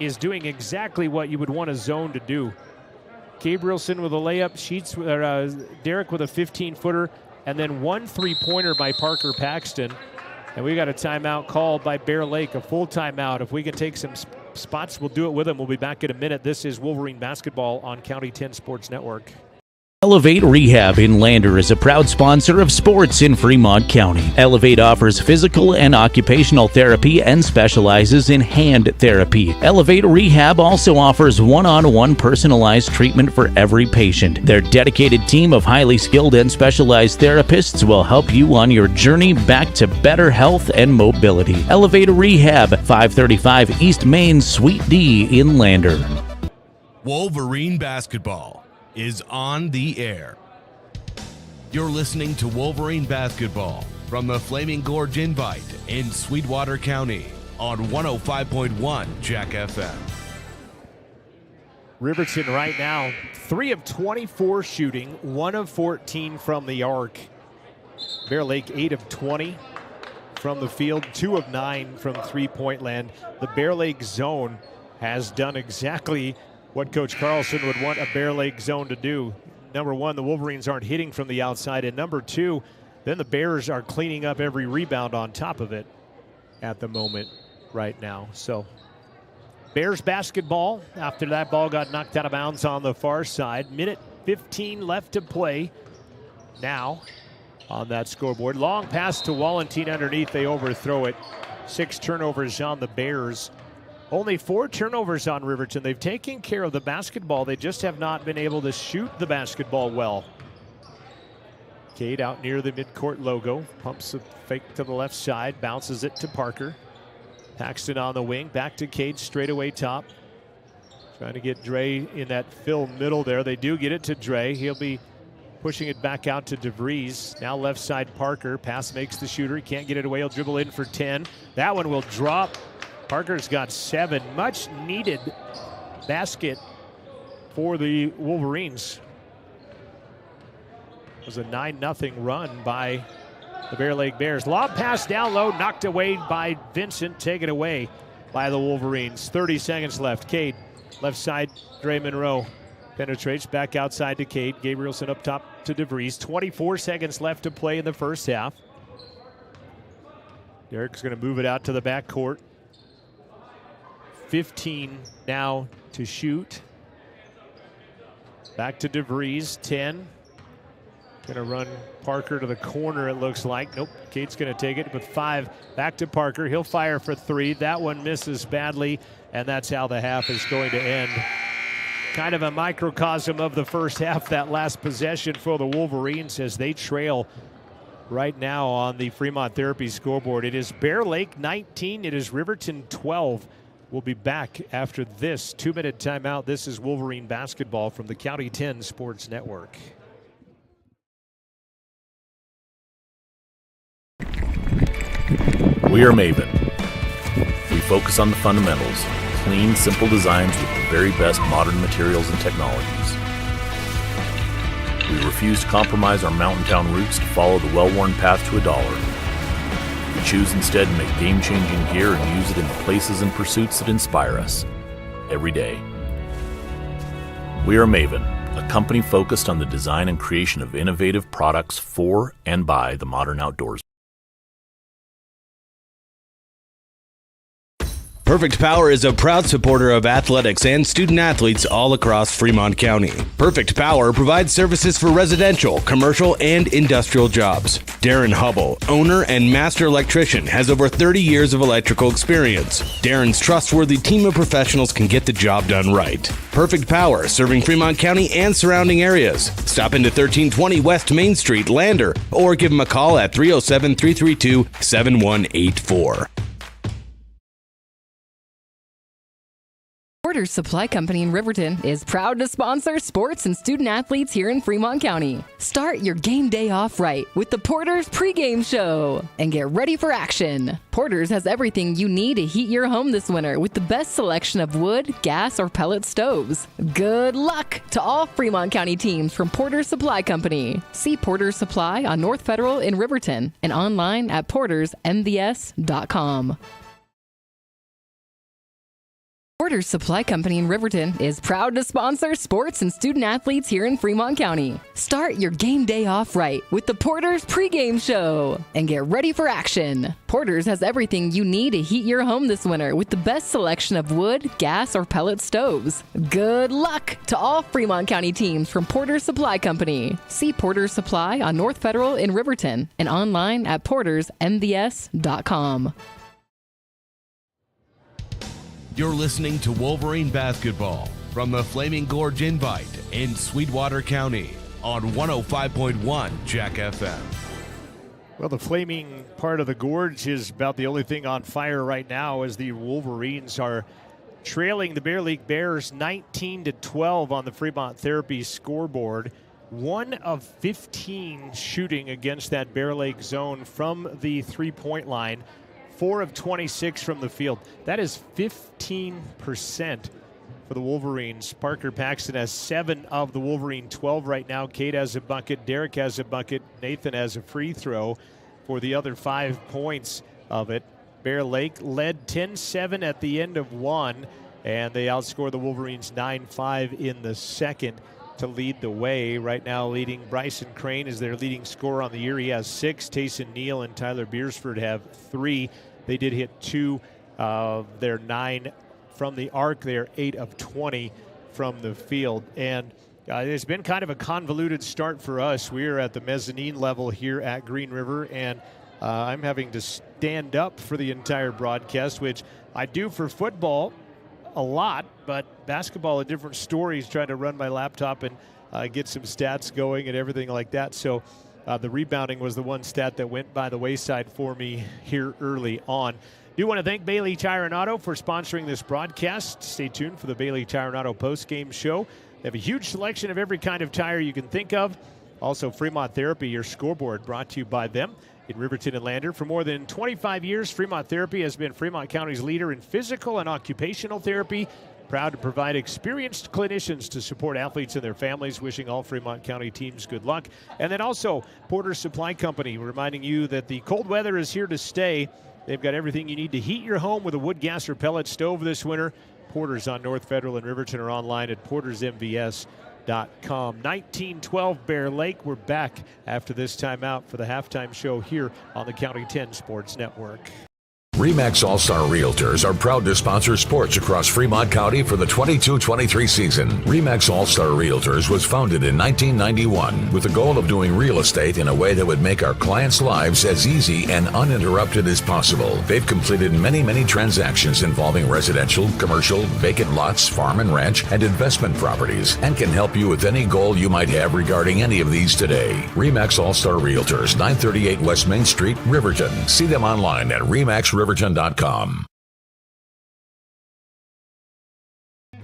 is doing exactly what you would want a zone to do. Gabrielson with a layup, Derek with a 15-footer, and then 1 3-pointer by Parker Paxton. And we got a timeout called by Bear Lake, a full timeout. If we can take some spots, we'll do it with them. We'll be back in a minute. This is Wolverine Basketball on County 10 Sports Network. Elevate Rehab in Lander is a proud sponsor of sports in Fremont County. Elevate offers physical and occupational therapy and specializes in hand therapy. Elevate Rehab also offers one-on-one personalized treatment for every patient. Their dedicated team of highly skilled and specialized therapists will help you on your journey back to better health and mobility. Elevate Rehab, 535 East Main, Suite D in Lander. Wolverine Basketball is on the air. You're listening to Wolverine Basketball from the Flaming Gorge Invite in Sweetwater County on 105.1 Jack FM. Riverton right now, 3 of 24 shooting, 1 of 14 from the arc. Bear Lake 8 of 20 from the field, 2 of 9 from three-point land. The Bear Lake zone has done exactly what Coach Carlson would want a Bear Lake zone to do. Number one, the Wolverines aren't hitting from the outside. And number two, then the Bears are cleaning up every rebound on top of it at the moment right now. So Bears basketball after that ball got knocked out of bounds on the far side. Minute 15 left to play now on that scoreboard. Long pass to Wallentine underneath. They overthrow it. 6 turnovers on the Bears. Only 4 turnovers on Riverton. They've taken care of the basketball. They just have not been able to shoot the basketball well. Cade out near the midcourt logo. Pumps a fake to the left side. Bounces it to Parker. Paxton on the wing. Back to Cade straightaway top. Trying to get Dre in that fill middle there. They do get it to Dre. He'll be pushing it back out to DeVries. Now left side Parker. Pass makes the shooter. He can't get it away. He'll dribble in for 10. That one will drop. Parker's got 7. Much needed basket for the Wolverines. It was a 9-0 run by the Bear Lake Bears. Lob pass down low, knocked away by Vincent, taken away by the Wolverines. 30 seconds left. Cade, left side, Dre Monroe penetrates back outside to Cade. Gabrielson up top to DeVries. 24 seconds left to play in the first half. Derek's going to move it out to the backcourt. 15 now to shoot. Back to DeVries, 10. Going to run Parker to the corner, it looks like. Nope, Cade's going to take it with 5. Back to Parker, he'll fire for 3. That one misses badly, and that's how the half is going to end. Kind of a microcosm of the first half, that last possession for the Wolverines as they trail right now on the Fremont Therapy scoreboard. It is Bear Lake 19, it is Riverton 12. We'll be back after this 2-minute timeout. This is Wolverine Basketball from the County 10 Sports Network. We are Maven. We focus on the fundamentals, clean, simple designs with the very best modern materials and technologies. We refuse to compromise our mountain town roots to follow the well-worn path to $1. We choose instead to make game-changing gear and use it in the places and pursuits that inspire us every day. We are Maven, a company focused on the design and creation of innovative products for and by the modern outdoors. Perfect Power is a proud supporter of athletics and student athletes all across Fremont County. Perfect Power provides services for residential, commercial, and industrial jobs. Darren Hubble, owner and master electrician, has over 30 years of electrical experience. Darren's trustworthy team of professionals can get the job done right. Perfect Power, serving Fremont County and surrounding areas. Stop into 1320 West Main Street, Lander, or give them a call at 307-332-7184. Porter's Supply Company in Riverton is proud to sponsor sports and student athletes here in Fremont County. Start your game day off right with the Porter's pregame show and get ready for action. Porter's has everything you need to heat your home this winter with the best selection of wood, gas, or pellet stoves. Good luck to all Fremont County teams from Porter's Supply Company. See Porter's Supply on North Federal in Riverton and online at portersmvs.com. Porter's Supply Company in Riverton is proud to sponsor sports and student athletes here in Fremont County. Start your game day off right with the Porter's pregame show and get ready for action. Porter's has everything you need to heat your home this winter with the best selection of wood, gas, or pellet stoves. Good luck to all Fremont County teams from Porter's Supply Company. See Porter's Supply on North Federal in Riverton and online at portersmvs.com. You're listening to Wolverine Basketball from the Flaming Gorge Invite in Sweetwater County on 105.1 Jack FM. Well, the Flaming part of the Gorge is about the only thing on fire right now as the Wolverines are trailing the Bear Lake Bears 19-12 on the Fremont Therapy scoreboard. 1 of 15 shooting against that Bear Lake zone from the three-point line. 4 of 26 from the field. That is 15% for the Wolverines. Parker Paxton has 7 of the Wolverine 12 right now. Cade has a bucket. Derek has a bucket. Nathan has a free throw for the other 5 points of it. Bear Lake led 10-7 at the end of 1, and they outscore the Wolverines 9-5 in the second to lead the way. Right now leading Bryson Crane is their leading scorer on the year. He has 6. Tayson Neal and Tyler Beersford have 3. They did hit 2 of their 9 from the arc. They're 8 of 20 from the field. And it's been kind of a convoluted start for us. We're at the mezzanine level here at Green River, and I'm having to stand up for the entire broadcast, which I do for football a lot, but basketball, a different story. Is trying to run my laptop and get some stats going and everything like that. So the rebounding was the one stat that went by the wayside for me here early on. Do want to thank Bailey Tire and Auto for sponsoring this broadcast. Stay tuned for the Bailey Tire and Auto post-game show. They have a huge selection of every kind of tire you can think of. Also, Fremont Therapy, your scoreboard, brought to you by them in Riverton and Lander. For more than 25 years, Fremont Therapy has been Fremont County's leader in physical and occupational therapy. Proud to provide experienced clinicians to support athletes and their families. Wishing all Fremont County teams good luck. And then also, Porter's Supply Company, reminding you that the cold weather is here to stay. They've got everything you need to heat your home with a wood, gas, or pellet stove this winter. Porter's on North Federal and Riverton are online at portersmvs.com. 19-12 Bear Lake. We're back after this timeout for the halftime show here on the County 10 Sports Network. RE/MAX All-Star Realtors are proud to sponsor sports across Fremont County for the 22-23 season. RE/MAX All-Star Realtors was founded in 1991 with the goal of doing real estate in a way that would make our clients' lives as easy and uninterrupted as possible. They've completed many transactions involving residential, commercial, vacant lots, farm and ranch, and investment properties, and can help you with any goal you might have regarding any of these today. RE/MAX All-Star Realtors, 938 West Main Street, Riverton. See them online at RE/MAXRiverton.com.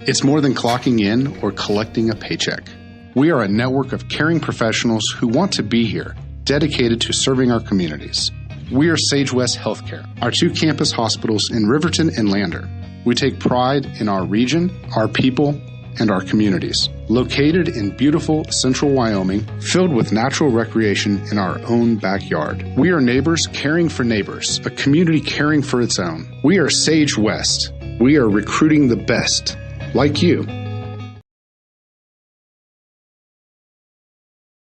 It's more than clocking in or collecting a paycheck. We are a network of caring professionals who want to be here, dedicated to serving our communities. We are Sage West Healthcare, our 2 campus hospitals in Riverton and Lander. We take pride in our region, our people, and our communities. Located in beautiful central Wyoming, filled with natural recreation in our own backyard. We are neighbors caring for neighbors, a community caring for its own. We are Sage West. We are recruiting the best, like you.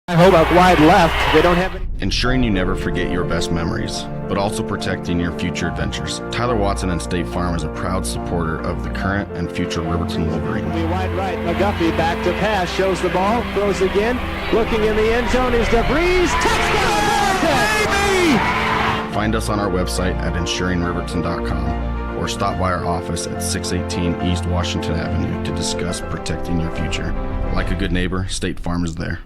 I hope up wide left. They don't have any. Ensuring you never forget your best memories, but also protecting your future adventures. Tyler Watson and State Farm is a proud supporter of the current and future Riverton Wolverine. Wide right, McGuffey back to pass, shows the ball, throws again, looking in the end zone is DeVries. Touchdown, baby! Find us on our website at ensuringriverton.com or stop by our office at 618 East Washington Avenue to discuss protecting your future. Like a good neighbor, State Farm is there.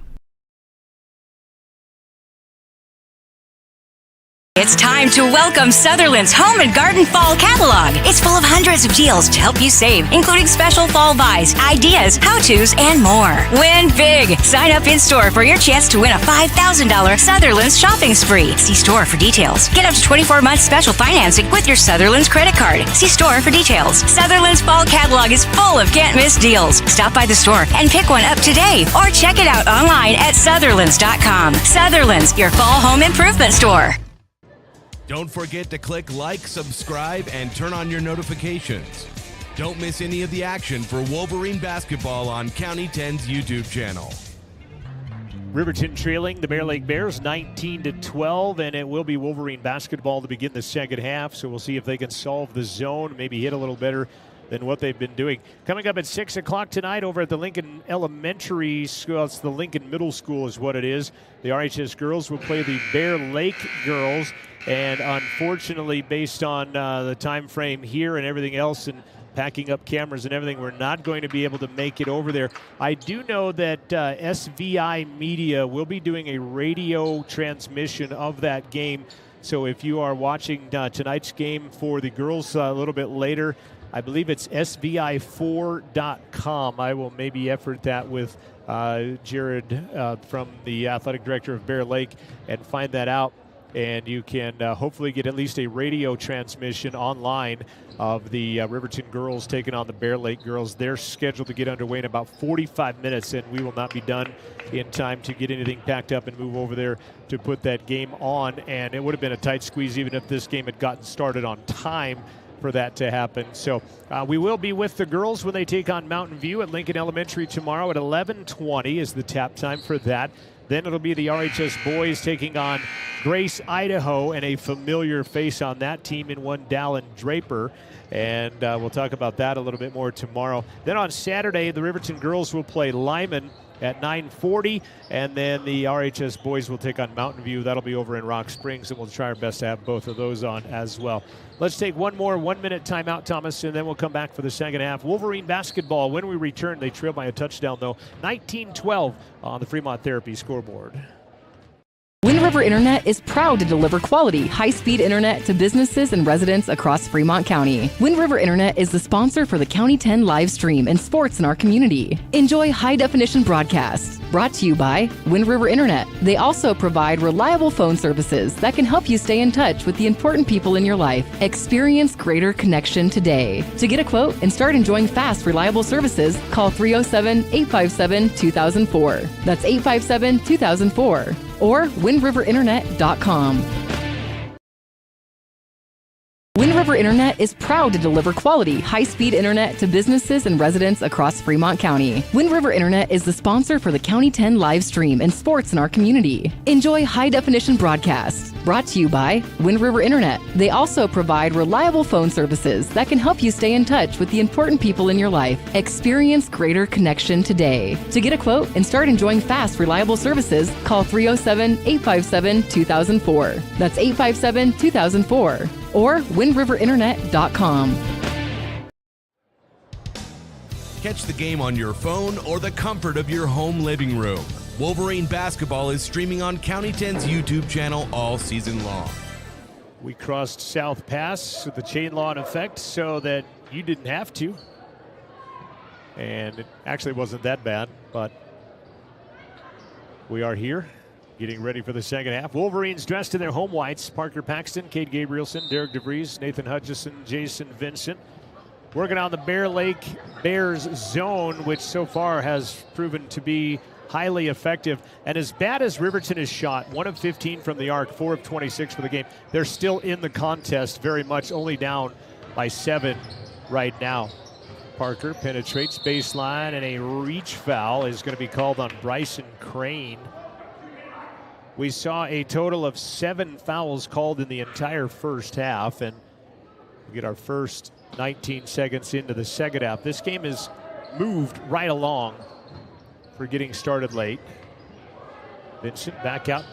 It's time to welcome Sutherland's Home and Garden Fall Catalog. It's full of hundreds of deals to help you save, including special fall buys, ideas, how-tos, and more. Win big. Sign up in-store for your chance to win a $5,000 Sutherland's shopping spree. See store for details. Get up to 24 months special financing with your Sutherland's credit card. See store for details. Sutherland's Fall Catalog is full of can't-miss deals. Stop by the store and pick one up today or check it out online at Sutherlands.com. Sutherland's, your fall home improvement store. Don't forget to click like, subscribe, and turn on your notifications. Don't miss any of the action for Wolverine basketball on County 10's YouTube channel. Riverton trailing the Bear Lake Bears 19-12, and it will be Wolverine basketball to begin the second half. So we'll see if they can solve the zone, maybe hit a little better than what they've been doing. Coming up at 6 o'clock tonight over at the Lincoln Elementary School, it's the Lincoln Middle School is what it is. The RHS girls will play the Bear Lake girls. And unfortunately, based on the time frame here and everything else and packing up cameras and everything, we're not going to be able to make it over there. I do know that SVI Media will be doing a radio transmission of that game. So if you are watching tonight's game for the girls a little bit later, I believe it's svi4.com. I will maybe effort that with Jared from the athletic director of Bear Lake and find that out. And you can hopefully get at least a radio transmission online of the Riverton girls taking on the Bear Lake girls. They're scheduled to get underway in about 45 minutes, and we will not be done in time to get anything packed up and move over there to put that game on. And it would have been a tight squeeze even if this game had gotten started on time for that to happen. So we will be with the girls when they take on Mountain View at Lincoln Elementary tomorrow at 11:20 is the tap time for that. Then it'll be the RHS boys taking on Grace, Idaho, and a familiar face on that team in one Dallin Draper. And we'll talk about that a little bit more tomorrow. Then on Saturday, the Riverton girls will play Lyman at 9:40, and then the RHS boys will take on Mountain View. That'll be over in Rock Springs, and we'll try our best to have both of those on as well. Let's take one more 1-minute timeout, Thomas, and then we'll come back for the second half. Wolverine basketball, when we return, they trail by a touchdown, though, 19-12 on the Fremont Therapy scoreboard. Wind River Internet is proud to deliver quality, high-speed internet to businesses and residents across Fremont County. Wind River Internet is the sponsor for the County 10 live stream and sports in our community. Enjoy high-definition broadcasts. Brought to you by Wind River Internet. They also provide reliable phone services that can help you stay in touch with the important people in your life. Experience greater connection today. To get a quote and start enjoying fast, reliable services, call 307-857-2004. That's 857-2004. Or windriverinternet.com. Wind River Internet is proud to deliver quality, high-speed internet to businesses and residents across Fremont County. Wind River Internet is the sponsor for the County 10 live stream and sports in our community. Enjoy high-definition broadcasts. Brought to you by Wind River Internet. They also provide reliable phone services that can help you stay in touch with the important people in your life. Experience greater connection today. To get a quote and start enjoying fast, reliable services, call 307-857-2004. That's 857-2004. Or windriverinternet.com. Catch the game on your phone or the comfort of your home living room. Wolverine basketball is streaming on County 10's YouTube channel all season long. We crossed South Pass with the chain law in effect so that you didn't have to. And it actually wasn't that bad, but we are here. Getting ready for the second half. Wolverines dressed in their home whites. Parker Paxton, Cade Gabrielson, Derek DeVries, Nathan Hutchison, Jason Vincent. Working on the Bear Lake Bears zone, which so far has proven to be highly effective. And as bad as Riverton has shot, 1 of 15 from the arc, 4 of 26 for the game, they're still in the contest very much, only down by 7 right now. Parker penetrates baseline, and a reach foul is going to be called on Bryson Crane. We saw a total of 7 fouls called in the entire first half, and we get our first 19 seconds into the second half. This game has moved right along for getting started late. Vincent back out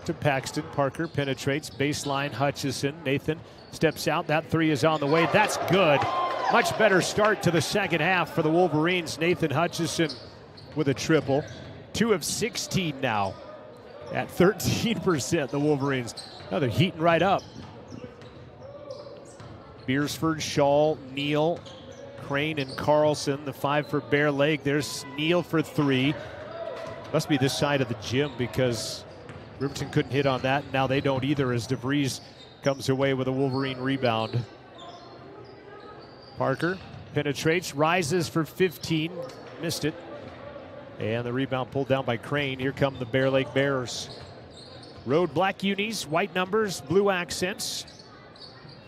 to Paxton. Parker penetrates baseline. Hutchison. Nathan steps out. That 3 is on the way. That's good. Much better start to the second half for the Wolverines. Nathan Hutchison with a triple. 2 of 16 now at 13%. The Wolverines. Now they're heating right up. Beersford, Shaw, Neal, Crane, and Carlson. The 5 for Bear Lake. There's Neal for 3. Must be this side of the gym because Riverton couldn't hit on that. Now they don't either as DeVries comes away with a Wolverine rebound. Parker penetrates, rises for 15. Missed it. And the rebound pulled down by Crane. Here come the Bear Lake Bears. Road black unis, white numbers, blue accents.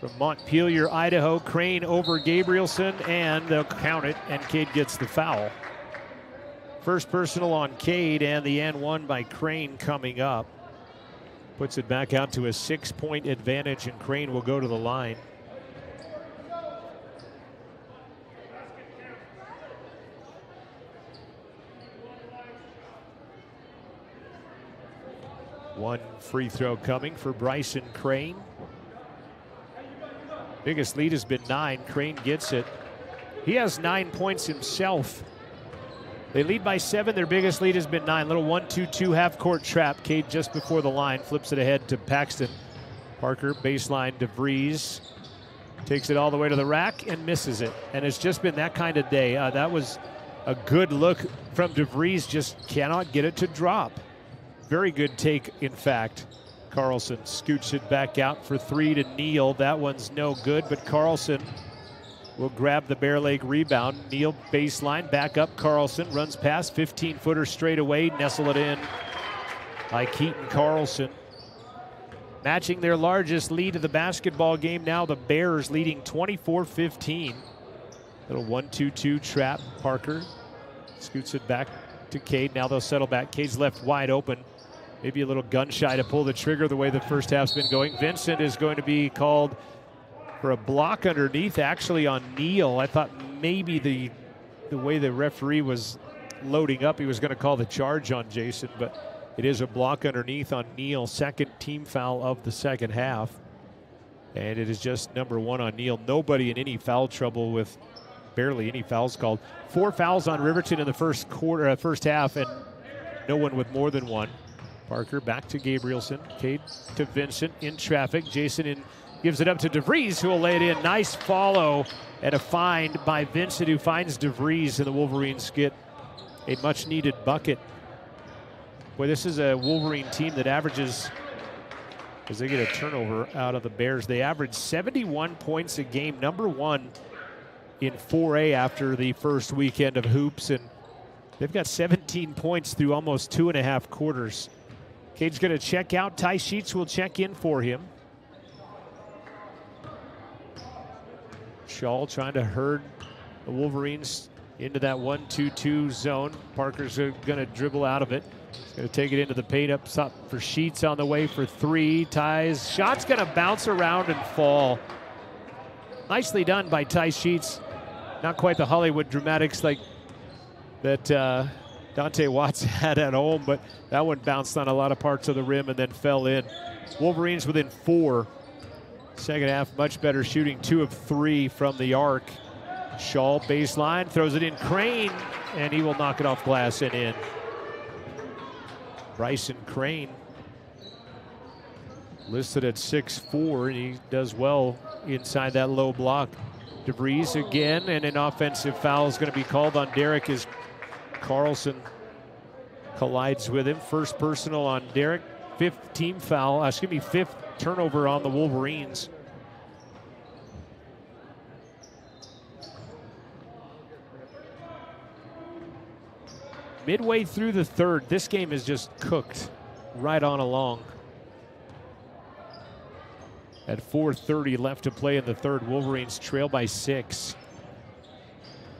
From Montpelier, Idaho, Crane over Gabrielson, and they'll count it, and Cade gets the foul. First personal on Cade, and the N1 by Crane coming up. Puts it back out to a 6-point advantage, and Crane will go to the line. One free throw coming for Bryson Crane. Biggest lead has been 9. Crane gets it. He has 9 points himself. They lead by 7. Their biggest lead has been 9. Little 1-2-2 half-court trap. Cade just before the line flips it ahead to Paxton. Parker baseline DeVries takes it all the way to the rack and misses it. And it's just been that kind of day. That was a good look from DeVries. Just cannot get it to drop. Very good take, in fact. Carlson scoots it back out for 3 to Neal. That one's no good, but Carlson will grab the Bear Lake rebound. Neal baseline, back up. Carlson runs past, 15-footer straight away. Nestle it in by Keaton Carlson. Matching their largest lead of the basketball game now, the Bears leading 24-15. Little 1-2-2 trap. Parker scoots it back to Cade. Now they'll settle back. Cade's left wide open. Maybe a little gun shy to pull the trigger the way the first half's been going. Vincent is going to be called for a block underneath, actually on Neal. I thought maybe the way the referee was loading up, he was going to call the charge on Jason, but it is a block underneath on Neal. Second team foul of the second half. And it is just number 1 on Neal. Nobody in any foul trouble with barely any fouls called. 4 fouls on Riverton in the first half, and no one with more than 1. Parker back to Gabrielson. Cade to Vincent in traffic. Jason gives it up to DeVries, who will lay it in. Nice follow and a find by Vincent, who finds DeVries, and the Wolverines get a much-needed bucket. Boy, this is a Wolverine team that averages, as they get a turnover out of the Bears, they average 71 points a game, number 1 in 4A after the first weekend of hoops, and they've got 17 points through almost 2.5 quarters. Cade's going to check out. Ty Sheets will check in for him. Shaw trying to herd the Wolverines into that 1-2-2 zone. Parker's going to dribble out of it. He's going to take it into the paint up top for Sheets on the way for 3. Ty's shot's going to bounce around and fall. Nicely done by Ty Sheets. Not quite the Hollywood dramatics like that Dante Watts had at home, but that one bounced on a lot of parts of the rim and then fell in. Wolverines within 4. Second half, much better shooting, 2 of 3 from the arc. Shaw baseline, throws it in. Crane, and he will knock it off glass and in. Bryson Crane listed at 6'4", and he does well inside that low block. DeVries again, and an offensive foul is going to be called on Derek as Carlson collides with him. First personal on Derek. Fifth turnover on the Wolverines. Midway through the third, this game is just cooked right on along. At 4:30 left to play in the third, Wolverines trail by 6.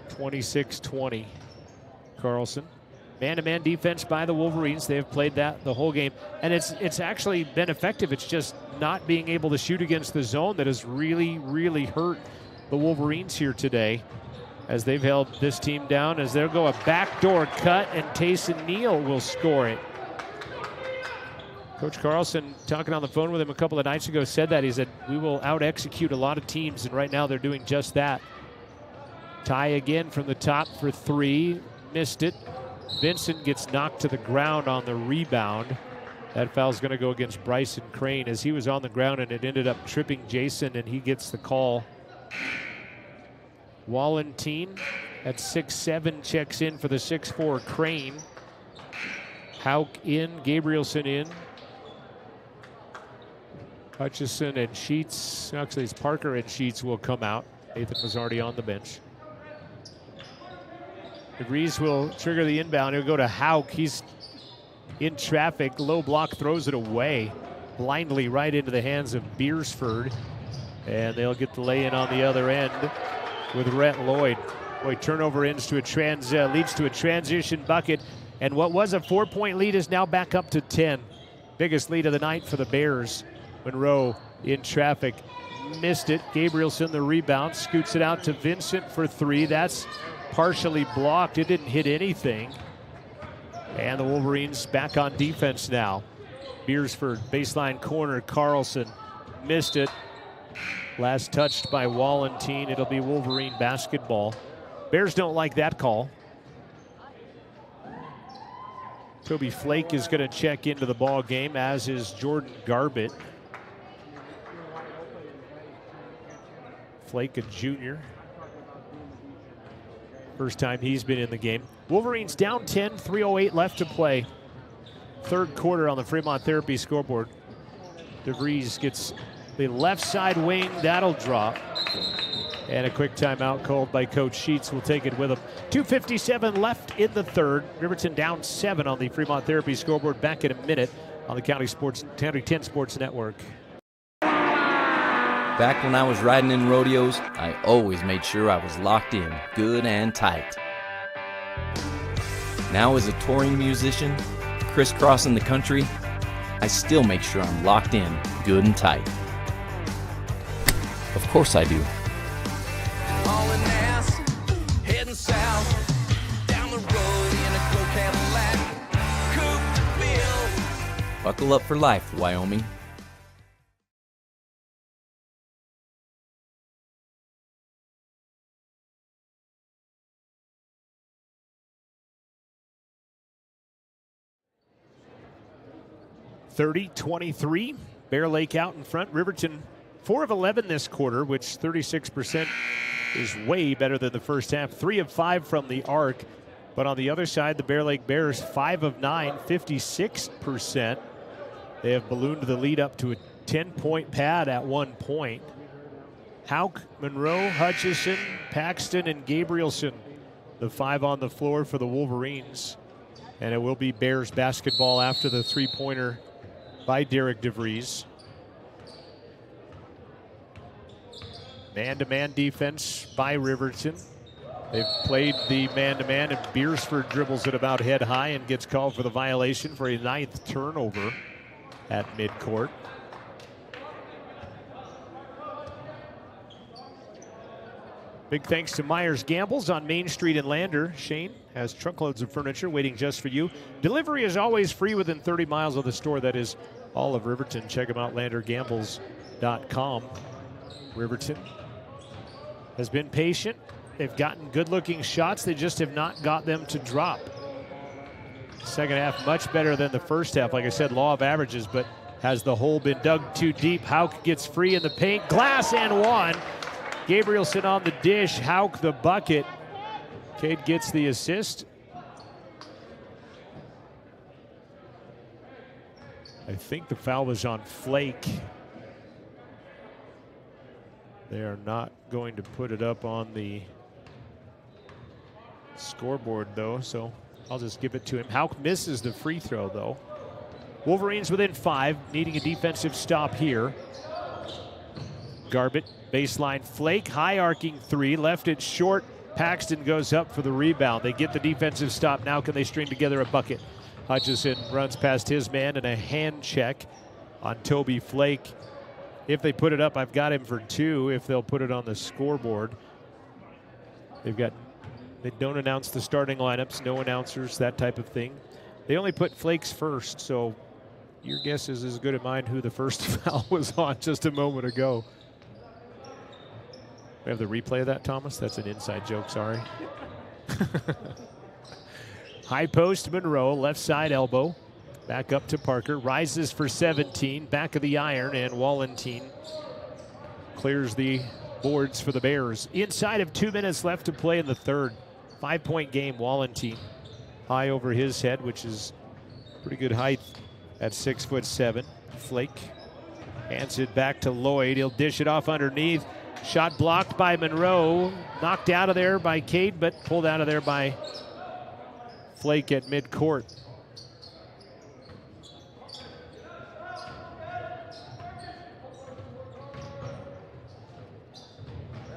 26-20. Carlson. Man-to-man defense by the Wolverines. They have played that the whole game. And it's actually been effective. It's just not being able to shoot against the zone that has really, really hurt the Wolverines here today, as they've held this team down, as they'll go a backdoor cut, and Tayson Neal will score it. Coach Carlson, talking on the phone with him a couple of nights ago, said that. He said, we will out-execute a lot of teams, and right now they're doing just that. Ty again from the top for 3. Missed it. Vincent gets knocked to the ground on the rebound. That foul's going to go against Bryson Crane, as he was on the ground and it ended up tripping Jason, and he gets the call. Wallentine at 6'7" checks in for the 6'4" Crane. Hauk in, Gabrielson in. Hutchison and Sheets, actually it's Parker and Sheets will come out. Nathan was already on the bench. DeVries will trigger the inbound. He'll go to Hauk. He's in traffic. Low block, throws it away blindly right into the hands of Beersford. And they'll get the lay-in on the other end with Rhett Lloyd. Boy, turnover leads to a transition bucket. And what was a 4-point lead is now back up to 10. Biggest lead of the night for the Bears. Monroe in traffic. Missed it. Gabrielson the rebound. Scoots it out to Vincent for 3. That's partially blocked. It didn't hit anything. And the Wolverines back on defense now. Beersford, baseline corner. Carlson missed it. Last touched by Wallentine. It'll be Wolverine basketball. Bears don't like that call. Toby Flake is going to check into the ball game, as is Jordan Garbett. Flake, a junior. First time he's been in the game. Wolverines down 10, 3:08 left to play. Third quarter on the Fremont Therapy scoreboard. DeVries gets the left side wing. That'll drop. And a quick timeout called by Coach Sheets. Will take it with him. 2:57 left in the third. Riverton down 7 on the Fremont Therapy scoreboard. Back in a minute on the County 10 Sports Network. Back when I was riding in rodeos, I always made sure I was locked in, good and tight. Now as a touring musician, crisscrossing the country, I still make sure I'm locked in, good and tight. Of course I do. Hauling ass, heading south, down the road in a gold Cadillac, coupe to Bill. Buckle up for life, Wyoming. (30-23). Bear Lake out in front. Riverton 4 of 11 this quarter, which 36% is way better than the first half. 3 of 5 from the arc. But on the other side, the Bear Lake Bears 5 of 9, 56%. They have ballooned the lead up to a 10-point pad at one point. Hauk, Monroe, Hutchison, Paxton, and Gabrielson, the 5 on the floor for the Wolverines. And it will be Bears basketball after the three-pointer by Derek DeVries. Man-to-man defense by Riverton. They've played the man-to-man, and Beersford dribbles it about head high and gets called for the violation for a 9th turnover at midcourt. Big thanks to Myers Gambles on Main Street in Lander. Shane has truckloads of furniture waiting just for you. Delivery is always free within 30 miles of the store. That is all of Riverton. Check them out, landergambles.com. Riverton has been patient. They've gotten good-looking shots. They just have not got them to drop. Second half much better than the first half. Like I said, law of averages, but has the hole been dug too deep? Hauk gets free in the paint. Glass and one. Gabrielson on the dish. Hauk the bucket. Cade gets the assist. I think the foul was on Flake. They are not going to put it up on the scoreboard, though, so I'll just give it to him. Hauk misses the free throw, though. Wolverines within 5, needing a defensive stop here. Garbett, baseline Flake, high arcing 3, left it short. Paxton goes up for the rebound. They get the defensive stop. Now can they string together a bucket? Hutchison runs past his man and a hand check on Toby Flake. If they put it up, I've got him for 2. If they'll put it on the scoreboard. They don't announce the starting lineups, no announcers, that type of thing. They only put Flakes first, so your guess is as good as mine who the first foul was on just a moment ago. We have the replay of that, Thomas? That's an inside joke, sorry. High post, Monroe, left side elbow. Back up to Parker, rises for 17, back of the iron, and Wallentine clears the boards for the Bears. Inside of 2 minutes left to play in the third. 5-point game, Wallentine high over his head, which is pretty good height at 6'7". Flake hands it back to Lloyd. He'll dish it off underneath. Shot blocked by Monroe. Knocked out of there by Cade, but pulled out of there by Flake at midcourt.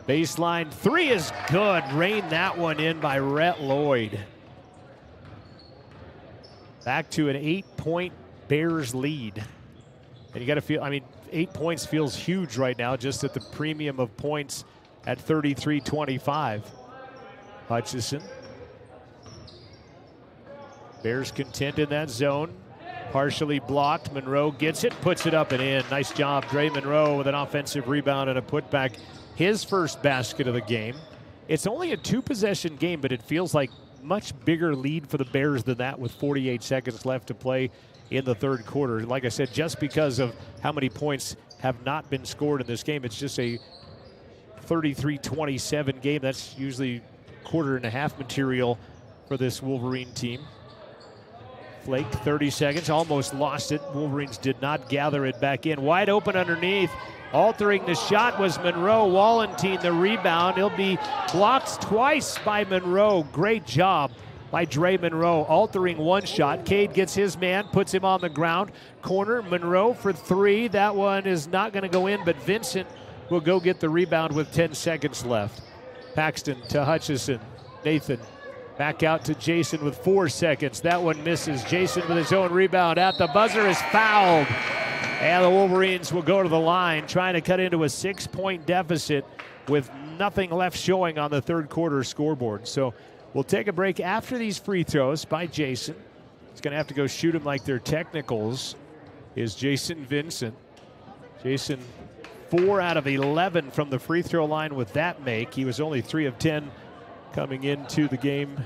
Baseline 3 is good. Rained that one in by Rhett Lloyd. Back to an 8-point Bears lead. And you got to feel, 8 points feels huge right now, just at the premium of points at 33-25. Hutchison. Bears content in that zone. Partially blocked. Monroe gets it, puts it up and in. Nice job, Dre Monroe, with an offensive rebound and a putback. His first basket of the game. It's only a 2-possession game, but it feels like much bigger lead for the Bears than that with 48 seconds left to play in the third quarter. Like I said, just because of how many points have not been scored in this game, it's just a 33-27 game. That's usually quarter and a half material for this Wolverine team. Flake, 30 seconds, almost lost it. Wolverines did not gather it back in. Wide open underneath. Altering the shot was Monroe. Wallentine the rebound. He'll be blocked twice by Monroe. Great job by Dre Monroe. Altering one shot. Cade gets his man, puts him on the ground. Corner, Monroe for 3. That one is not going to go in, but Vincent will go get the rebound with 10 seconds left. Paxton to Hutchison. Nathan back out to Jason with 4 seconds. That one misses. Jason with his own rebound at the buzzer is fouled. And the Wolverines will go to the line, trying to cut into a 6-point deficit with nothing left showing on the third quarter scoreboard. So we'll take a break after these free throws by Jason. He's going to have to go shoot them like they're technicals, is Jason Vincent. Jason, 4 out of 11 from the free throw line with that make. He was only 3 of 10 coming into the game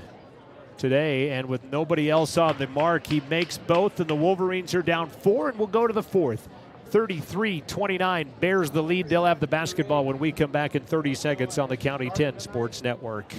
today, and with nobody else on the mark, he makes both, and the Wolverines are down 4, and we'll go to the fourth. 33-29, Bears the lead. They'll have the basketball when we come back in 30 seconds on the County 10 Sports Network.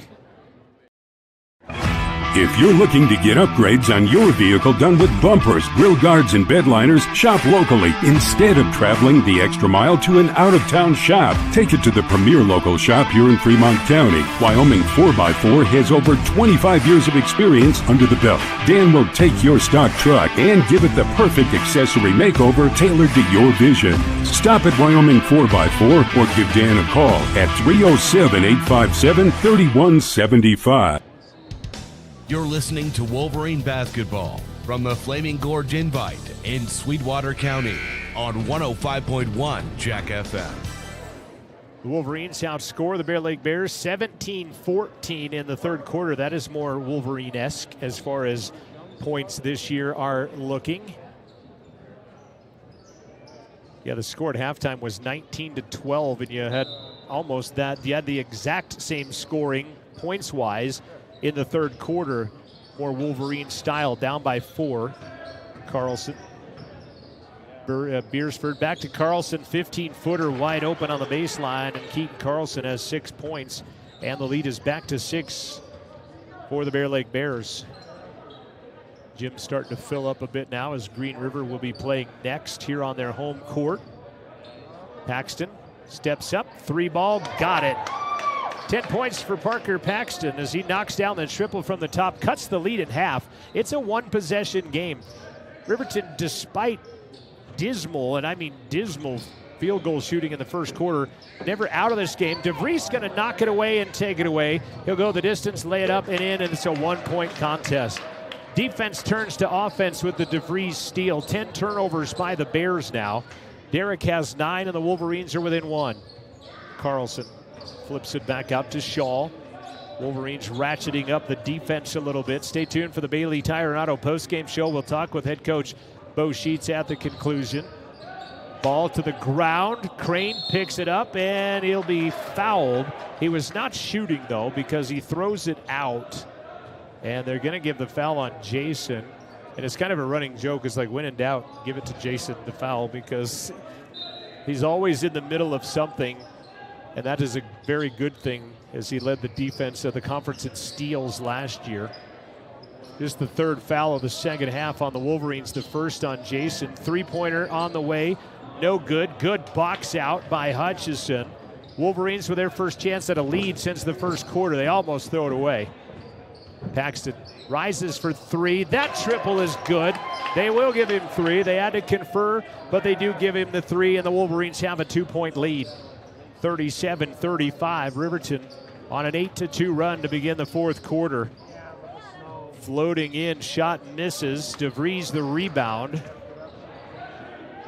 If you're looking to get upgrades on your vehicle done with bumpers, grill guards, and bed liners, shop locally instead of traveling the extra mile to an out-of-town shop. Take it to the premier local shop here in Fremont County. Wyoming 4x4 has over 25 years of experience under the belt. Dan will take your stock truck and give it the perfect accessory makeover tailored to your vision. Stop at Wyoming 4x4 or give Dan a call at 307-857-3175. You're listening to Wolverine Basketball from the Flaming Gorge Invite in Sweetwater County on 105.1 Jack FM. The Wolverines outscore the Bear Lake Bears 17-14 in the third quarter. That is more Wolverine-esque as far as points this year are looking. Yeah, the score at halftime was 19-12, and you had almost that. You had the exact same scoring points-wise in the third quarter, more Wolverine style, down by 4. Carlson, Beersford back to Carlson, 15-footer wide open on the baseline, and Keaton Carlson has 6 points, and the lead is back to 6 for the Bear Lake Bears. Gym's starting to fill up a bit now as Green River will be playing next here on their home court. Paxton steps up, 3-ball, got it. 10 points for Parker Paxton as he knocks down the triple from the top, cuts the lead in half. It's a one-possession game. Riverton, despite dismal, and I mean dismal, field goal shooting in the first quarter, never out of this game. DeVries going to knock it away and take it away. He'll go the distance, lay it up and in, and it's a one-point contest. Defense turns to offense with the DeVries steal. 10 turnovers by the Bears now. Derek has 9 and the Wolverines are within 1. Carlson flips it back out to Shaw. Wolverines ratcheting up the defense a little bit. Stay tuned for the Bailey Tire and Auto postgame show. We'll talk with head coach Bo Sheets at the conclusion. Ball to the ground. Crane picks it up, and he'll be fouled. He was not shooting, though, because he throws it out. And they're going to give the foul on Jason. And it's kind of a running joke. It's like, when in doubt, give it to Jason, the foul, because he's always in the middle of something. And that is a very good thing, as he led the defense of the conference in steals last year. Just the third foul of the second half on the Wolverines, the first on Jason. Three-pointer on the way. No good. Good box out by Hutchison. Wolverines with their first chance at a lead since the first quarter. They almost throw it away. Paxton rises for 3. That triple is good. They will give him 3. They had to confer, but they do give him the 3, and the Wolverines have a 2-point lead. 37-35. Riverton on an 8-2 run to begin the fourth quarter. Floating in, shot misses. DeVries the rebound.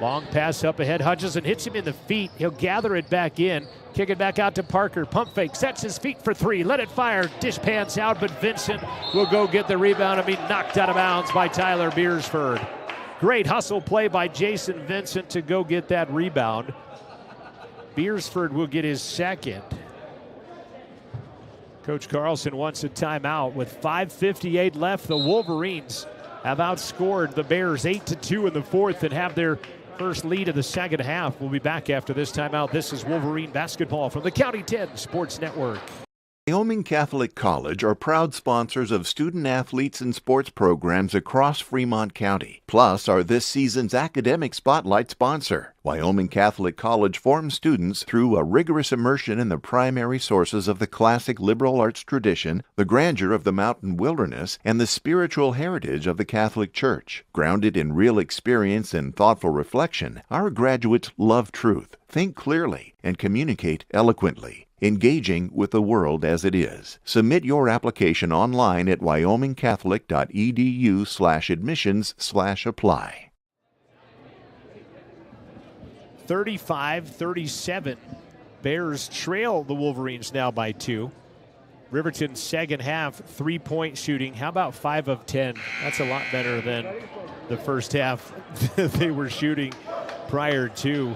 Long pass up ahead. Hutchison hits him in the feet. He'll gather it back in. Kick it back out to Parker. Pump fake. Sets his feet for 3. Let it fire. Dish pants out, but Vincent will go get the rebound and be knocked out of bounds by Tyler Beersford. Great hustle play by Jason Vincent to go get that rebound. Beersford will get his second. Coach Carlson wants a timeout. With 5:58 left, the Wolverines have outscored the Bears 8-2 in the fourth and have their first lead of the second half. We'll be back after this timeout. This is Wolverine basketball from the County 10 Sports Network. Wyoming Catholic College are proud sponsors of student athletes and sports programs across Fremont County, plus are this season's academic spotlight sponsor. Wyoming Catholic College forms students through a rigorous immersion in the primary sources of the classic liberal arts tradition, the grandeur of the mountain wilderness, and the spiritual heritage of the Catholic Church. Grounded in real experience and thoughtful reflection, our graduates love truth, think clearly, and communicate eloquently, engaging with the world as it is. Submit your application online at wyomingcatholic.edu/admissions/apply. 35-37. Bears trail the Wolverines now by 2. Riverton's second half, 3-point shooting. How about 5 of 10? That's a lot better than the first half they were shooting prior to,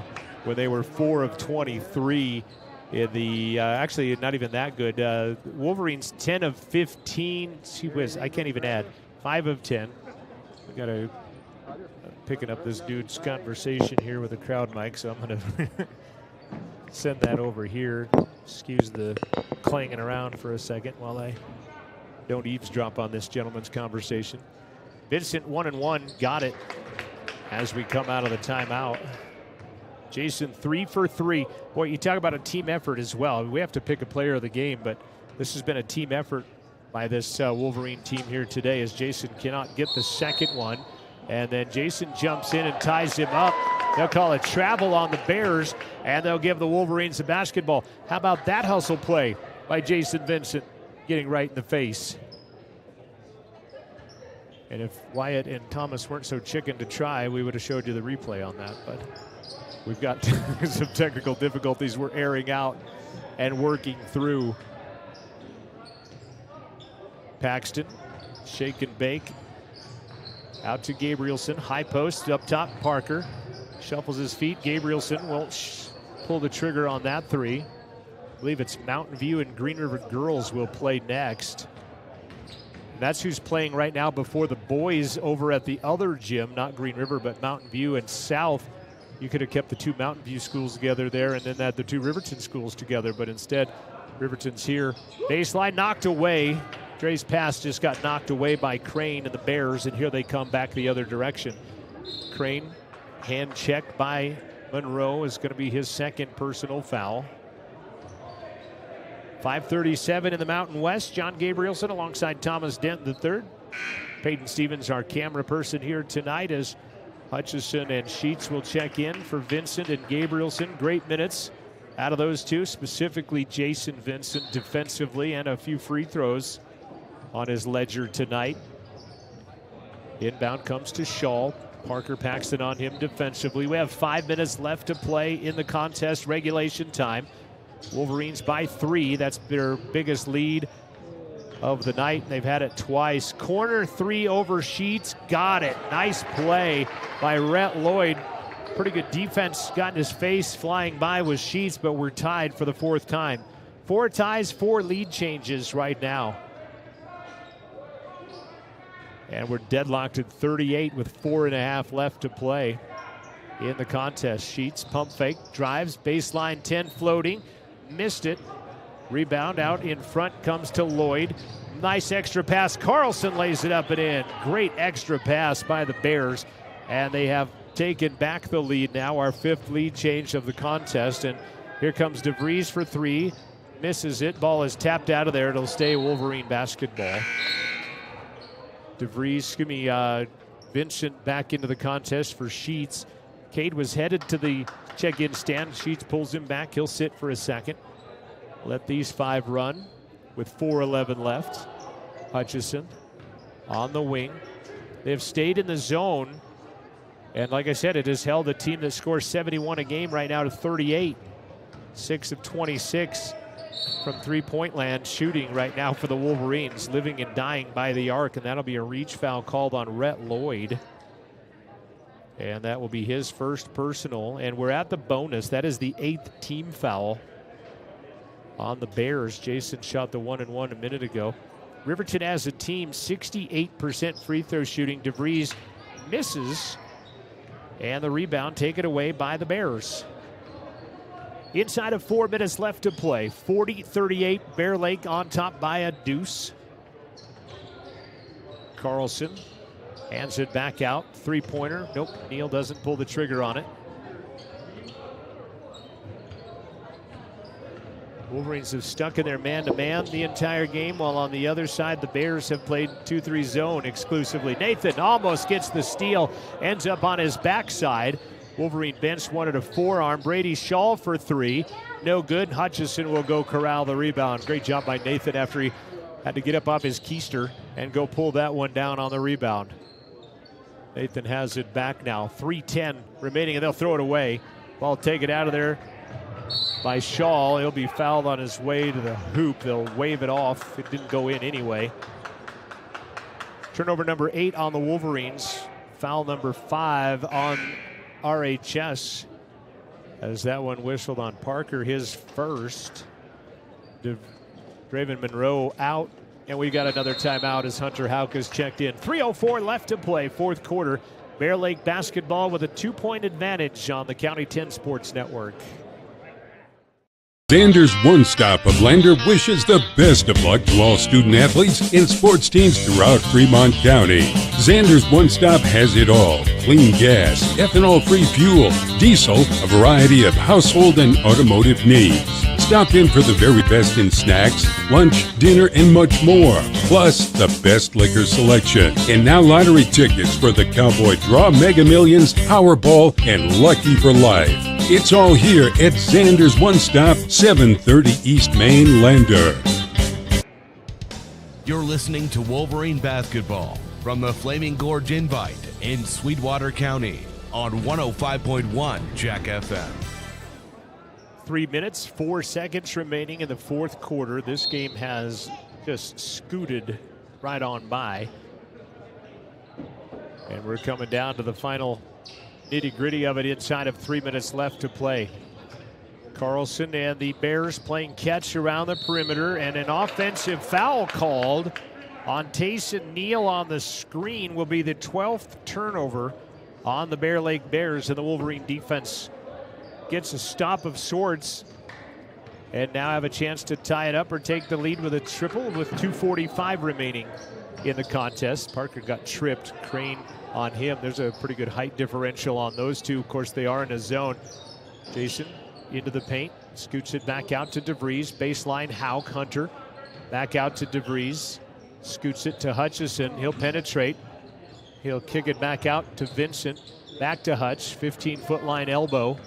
when they were 4 of 23. In the actually not even that good. Wolverines 10 of 15. Gee whiz, I can't even add. 5 of 10. We got to picking up this dude's conversation here with the crowd mic, so I'm going to send that over here. Excuse the clanging around for a second while I don't eavesdrop on this gentleman's conversation. Vincent 1-1, got it as we come out of the timeout. Jason 3 for 3. Boy, you talk about a team effort as well. We have to pick a player of the game, but this has been a team effort by this Wolverine team here today, as Jason cannot get the second one. And then Jason jumps in and ties him up. They'll call it travel on the Bears, and they'll give the Wolverines the basketball. How about that hustle play by Jason Vincent, getting right in the face? And if Wyatt and Thomas weren't so chicken to try, we would have showed you the replay on that, but we've got some technical difficulties we're airing out and working through. Paxton, shake and bake. Out to Gabrielson, high post, up top, Parker. Shuffles his feet, Gabrielson will pull the trigger on that 3. I believe it's Mountain View and Green River girls will play next. And that's who's playing right now before the boys over at the other gym, not Green River, but Mountain View and South. You could have kept the 2 Mountain View schools together there and then had the 2 Riverton schools together, but instead, Riverton's here. Baseline knocked away. Dre's pass just got knocked away by Crane and the Bears, and here they come back the other direction. Crane, hand check by Monroe, is going to be his second personal foul. 5:37 in the Mountain West. John Gabrielson alongside Thomas Dent III. Peyton Stevens, our camera person here tonight, as Hutchison and Sheets will check in for Vincent and Gabrielson. Great minutes out of those two, specifically Jason Vincent defensively, and a few free throws on his ledger tonight. Inbound comes to Shaw. Parker Paxton on him defensively. We have 5 minutes left to play in the contest, regulation time. Wolverines by 3. That's their biggest lead of the night. They've had it twice. Corner 3 over Sheets. Got it. Nice play by Rhett Lloyd. Pretty good defense. Got in his face. Flying by was Sheets, but we're tied for the 4th time. 4 ties, 4 lead changes right now. And we're deadlocked at 38 with 4.5 left to play in the contest. Sheets, pump fake, drives, baseline 10 floating. Missed it. Rebound out in front comes to Lloyd. Nice extra pass. Carlson lays it up and in. Great extra pass by the Bears. And they have taken back the lead now, our 5th lead change of the contest. And here comes DeVries for 3. Misses it. Ball is tapped out of there. It'll stay Wolverine basketball. DeVries, Vincent back into the contest for Sheets. Cade was headed to the check-in stand. Sheets pulls him back. He'll sit for a second. Let these 5 run with 4:11 left. Hutchison on the wing. They've stayed in the zone. And like I said, it has held a team that scores 71 a game right now to 38. 6 of 26 from three-point land shooting right now for the Wolverines, living and dying by the arc, and that'll be a reach foul called on Rhett Lloyd. And that will be his first personal, and we're at the bonus. That is the 8th team foul on the Bears. Jason shot the 1-and-1 a minute ago. Riverton as a team, 68% free throw shooting. DeVries misses, and the rebound taken away by the Bears. Inside of 4 minutes left to play. 40-38, Bear Lake on top by a deuce. Carlson hands it back out. 3-pointer. Nope, Neal doesn't pull the trigger on it. Wolverines have stuck in their man-to-man the entire game, while on the other side, the Bears have played 2-3 zone exclusively. Nathan almost gets the steal, ends up on his backside. Wolverine bench wanted a forearm. Brady Shaw for 3. No good. Hutchison will go corral the rebound. Great job by Nathan after he had to get up off his keister and go pull that one down on the rebound. Nathan has it back now. 3:10 remaining, and they'll throw it away. Ball taken out of there by Shaw. He'll be fouled on his way to the hoop. They'll wave it off. It didn't go in anyway. Turnover number 8 on the Wolverines. Foul number 5 on RHS, as that one whistled on Parker, his first. Draven Monroe out, and we got another timeout as Hunter Houck has checked in. 3:04 left to play, 4th quarter. Bear Lake basketball with a 2-point advantage on the County 10 Sports Network. Xander's One Stop of Lander wishes the best of luck to all student athletes and sports teams throughout Fremont County. Xander's One Stop has it all: clean gas, ethanol-free fuel, diesel, a variety of household and automotive needs. Stop in for the very best in snacks, lunch, dinner, and much more. Plus, the best liquor selection. And now lottery tickets for the Cowboy Draw, Mega Millions, Powerball, and Lucky for Life. It's all here at Xander's One Stop, 730 East Main, Lander. You're listening to Wolverine basketball from the Flaming Gorge Invite in Sweetwater County on 105.1 Jack FM. 3 minutes, 4 seconds remaining in the 4th quarter. This game has just scooted right on by. And we're coming down to the final nitty-gritty of it inside of 3 minutes left to play. Carlson and the Bears playing catch around the perimeter, and an offensive foul called on Tayson Neal on the screen will be the 12th turnover on the Bear Lake Bears, and the Wolverine defense gets a stop of sorts. and now have a chance to tie it up or take the lead with a triple with 2:45 remaining in the contest. Parker got tripped. Crane on him. There's a pretty good height differential on those two. Of course, they are in a zone. Jason into the paint. Scoots it back out to DeVries. Baseline, Hauk, Hunter. Back out to DeVries. Scoots it to Hutchison. He'll penetrate. He'll kick it back out to Vincent. Back to Hutch. 15-foot line elbow.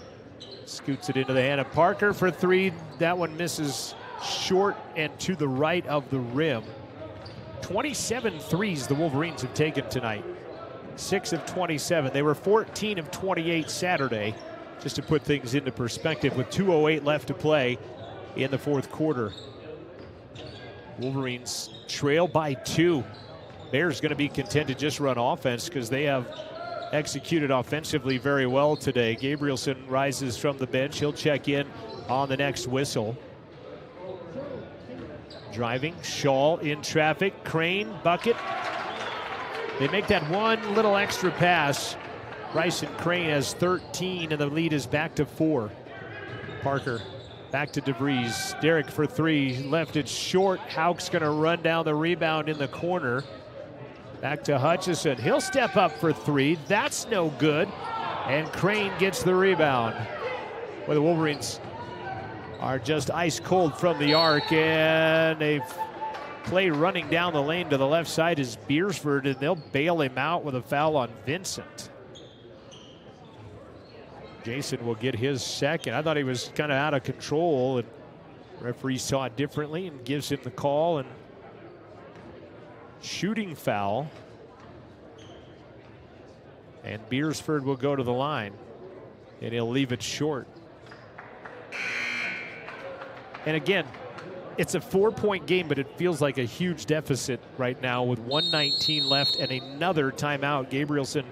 Scoots it into the hand of Parker for three. That one misses short and to the right of the rim. 27 threes the Wolverines have taken tonight. 6 of 27. They were 14 of 28 Saturday, just to put things into perspective, with 2:08 left to play in the fourth quarter. Wolverines trail by 2. Bears going to be content to just run offense because they have executed offensively very well today. Gabrielson rises from the bench. He'll check in on the next whistle. Driving, Shaw in traffic. Crane, bucket. They make that one little extra pass. Bryson Crane has 13, and the lead is back to 4. Parker back to DeVries. Derek for 3, left it short. Hauk's going to run down the rebound in the corner. Back to Hutchison. He'll step up for 3. That's no good. And Crane gets the rebound. Well, the Wolverines are just ice cold from the arc, and they play running down the lane to the left side is Beersford, and they'll bail him out with a foul on Vincent. Jason will get his second. I thought he was kind of out of control, and referee saw it differently and gives him the call. And shooting foul. And Beersford will go to the line, and he'll leave it short. And again, it's a 4-point game, but it feels like a huge deficit right now with 1:19 left and another timeout. Gabrielson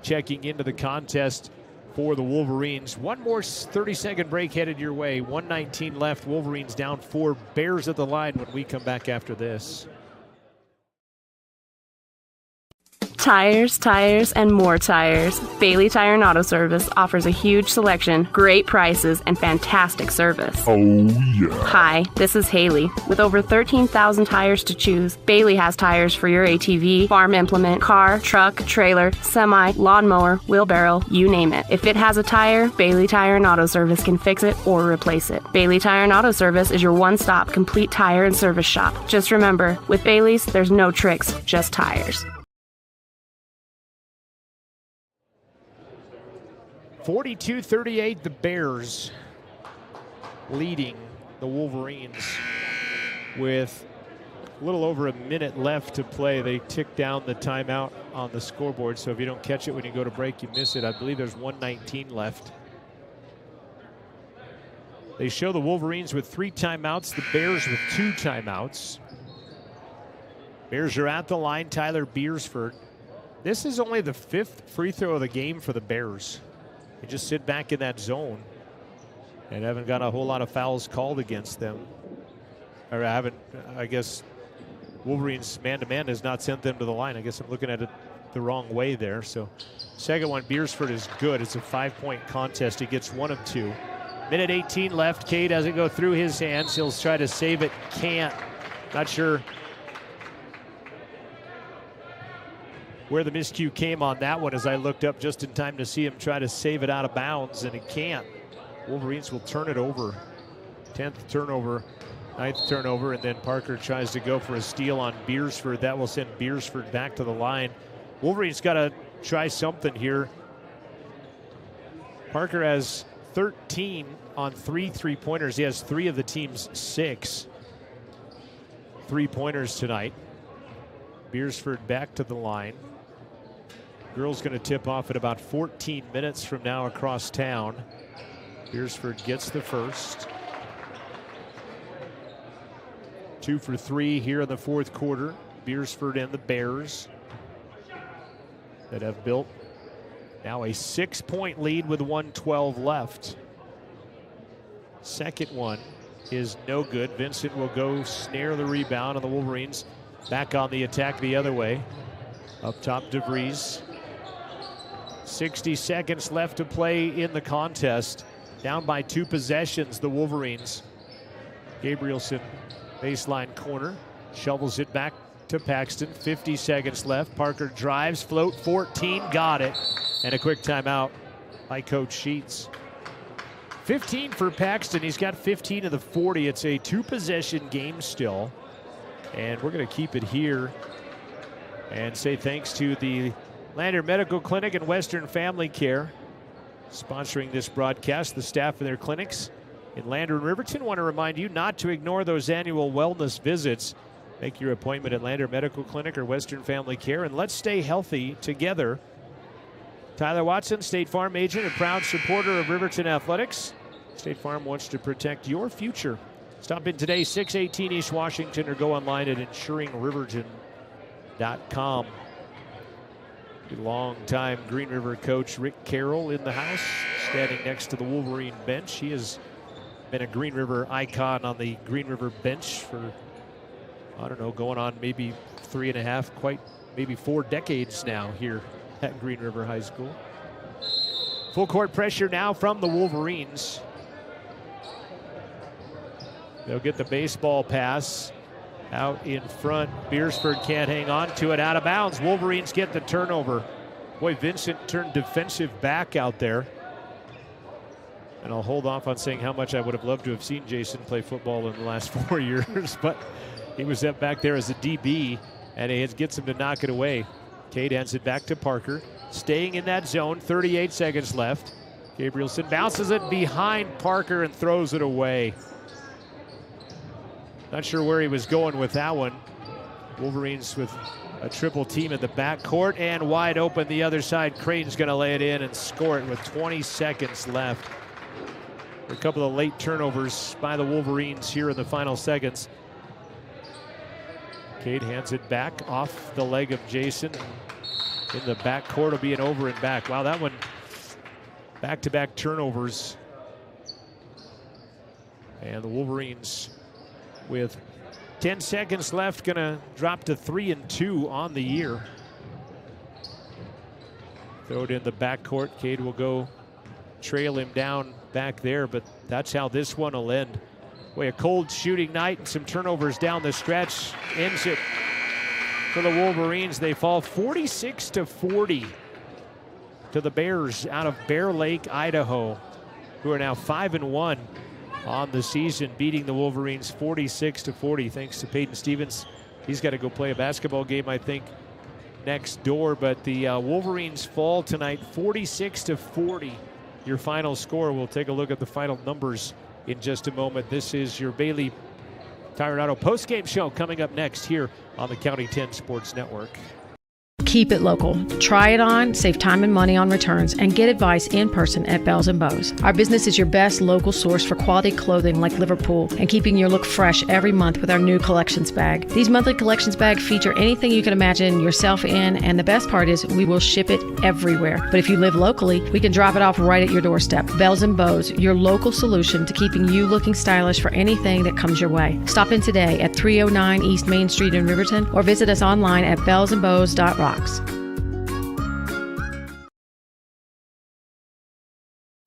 checking into the contest for the Wolverines. One more 30-second break headed your way. 1:19 left. Wolverines down 4. Bears at the line when we come back after this. Tires, tires, and more tires. Bailey Tire and Auto Service offers a huge selection, great prices, and fantastic service. Oh, yeah. Hi, this is Haley. With over 13,000 tires to choose, Bailey has tires for your ATV, farm implement, car, truck, trailer, semi, lawnmower, wheelbarrow, you name it. If it has a tire, Bailey Tire and Auto Service can fix it or replace it. Bailey Tire and Auto Service is your one-stop complete tire and service shop. Just remember, with Bailey's, there's no tricks, just tires. 42-38, the Bears leading the Wolverines with a little over a minute left to play. They tick down the timeout on the scoreboard, so if you don't catch it when you go to break, you miss it. I believe there's 1:19 left. They show the Wolverines with 3 timeouts, the Bears with 2 timeouts. Bears are at the line. Tyler Beersford. This is only the 5th free throw of the game for the Bears. They just sit back in that zone and haven't got a whole lot of fouls called against them. Or haven't, I guess, Wolverines man-to-man has not sent them to the line. I guess I'm looking at it the wrong way there. So second one, Beersford is good. It's a 5-point contest. He gets 1 of 2. Minute 18 left. Cade doesn't go through his hands. He'll try to save it. Can't. Not sure where the miscue came on that one, as I looked up just in time to see him try to save it out of bounds, and he can't. Wolverines will turn it over. 10th turnover, 9th turnover, and then Parker tries to go for a steal on Beersford. That will send Beersford back to the line. Wolverines got to try something here. Parker has 13 on 3 3-pointers. He has 3 of the team's 6 3-pointers tonight. Beersford back to the line. Girls going to tip off at about 14 minutes from now across town. Beersford gets the first. 2 for 3 here in the fourth quarter. Beersford and the Bears that have built now a 6-point lead with 1:12 left. Second one is no good. Vincent will go snare the rebound, and the Wolverines back on the attack the other way. Up top, DeVries. 60 seconds left to play in the contest. Down by 2 possessions, the Wolverines. Gabrielson, baseline corner, shovels it back to Paxton. 50 seconds left. Parker drives, float 14, got it. And a quick timeout by Coach Sheets. 15 for Paxton. He's got 15 of the 40. It's a 2-possession game still. And we're going to keep it here and say thanks to the Lander Medical Clinic and Western Family Care sponsoring this broadcast. The staff of their clinics in Lander and Riverton want to remind you not to ignore those annual wellness visits. Make your appointment at Lander Medical Clinic or Western Family Care, and let's stay healthy together. Tyler Watson, State Farm agent and proud supporter of Riverton Athletics. State Farm wants to protect your future. Stop in today, 618 East Washington, or go online at insuringriverton.com. The longtime Green River coach Rick Carroll in the house, standing next to the Wolverine bench. He has been a Green River icon on the Green River bench for, I don't know, going on maybe 3.5, maybe 4 decades now here at Green River High School. Full court pressure now from the Wolverines. They'll get the baseball pass out in front. Beersford can't hang on to it, out of bounds. Wolverines get the turnover. Boy, Vincent turned defensive back out there. And I'll hold off on saying how much I would have loved to have seen Jason play football in the last 4 years, but he was up back there as a DB, and it gets him to knock it away. Cade hands it back to Parker, staying in that zone, 38 seconds left. Gabrielson bounces it behind Parker and throws it away. Not sure where he was going with that one. Wolverines with a triple team in the backcourt and wide open the other side. Creighton's going to lay it in and score it with 20 seconds left. A couple of late turnovers by the Wolverines here in the final seconds. Cade hands it back off the leg of Jason. In the backcourt will be an over and back. Wow, that one, back-to-back turnovers. And the Wolverines, with 10 seconds left, gonna drop to 3-2 on the year. Throw it in the backcourt. Cade will go trail him down back there, but that's how this one will end. Boy, a cold shooting night and some turnovers down the stretch ends it for the Wolverines. They fall 46-40 to the Bears out of Bear Lake, Idaho, who are now 5-1 on the season, beating the Wolverines 46-40 thanks to Peyton Stevens. He's got to go play a basketball game, I think, next door, but the Wolverines fall tonight 46-40. Your final score. We'll take a look at the final numbers in just a moment. This is your Bailey Tire and Auto postgame show coming up next here on the County 10 Sports Network. Keep it local. Try it on, save time and money on returns, and get advice in person at Bells & Bows. Our business is your best local source for quality clothing like Liverpool and keeping your look fresh every month with our new collections bag. These monthly collections bags feature anything you can imagine yourself in, and the best part is we will ship it everywhere. But if you live locally, we can drop it off right at your doorstep. Bells & Bows, your local solution to keeping you looking stylish for anything that comes your way. Stop in today at 309 East Main Street in Riverton or visit us online at bellsandbows.rocks.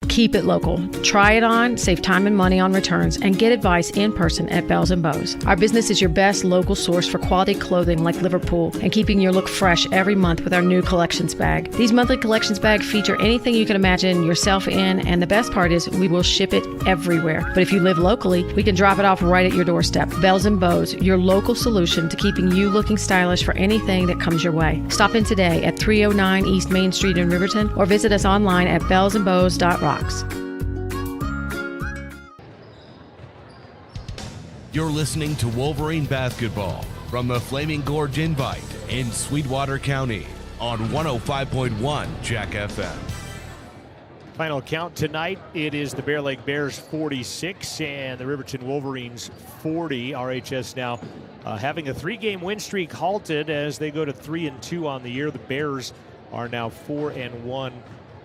Keep it local. Try it on, save time and money on returns, and get advice in person at Bells & Bows. Our business is your best local source for quality clothing like Liverpool and keeping your look fresh every month with our new collections bag. These monthly collections bags feature anything you can imagine yourself in, and the best part is we will ship it everywhere. But if you live locally, we can drop it off right at your doorstep. Bells & Bows, your local solution to keeping you looking stylish for anything that comes your way. Stop in today at 309 East Main Street in Riverton or visit us online at bellsandbows.rocks. You're listening to Wolverine basketball from the Flaming Gorge Invite in Sweetwater County on 105.1 Jack FM. Final count tonight, it is the Bear Lake Bears 46 and the Riverton Wolverines 40. RHS now having a 3-game win streak halted as they go to 3-2 on the year. The Bears are now 4-1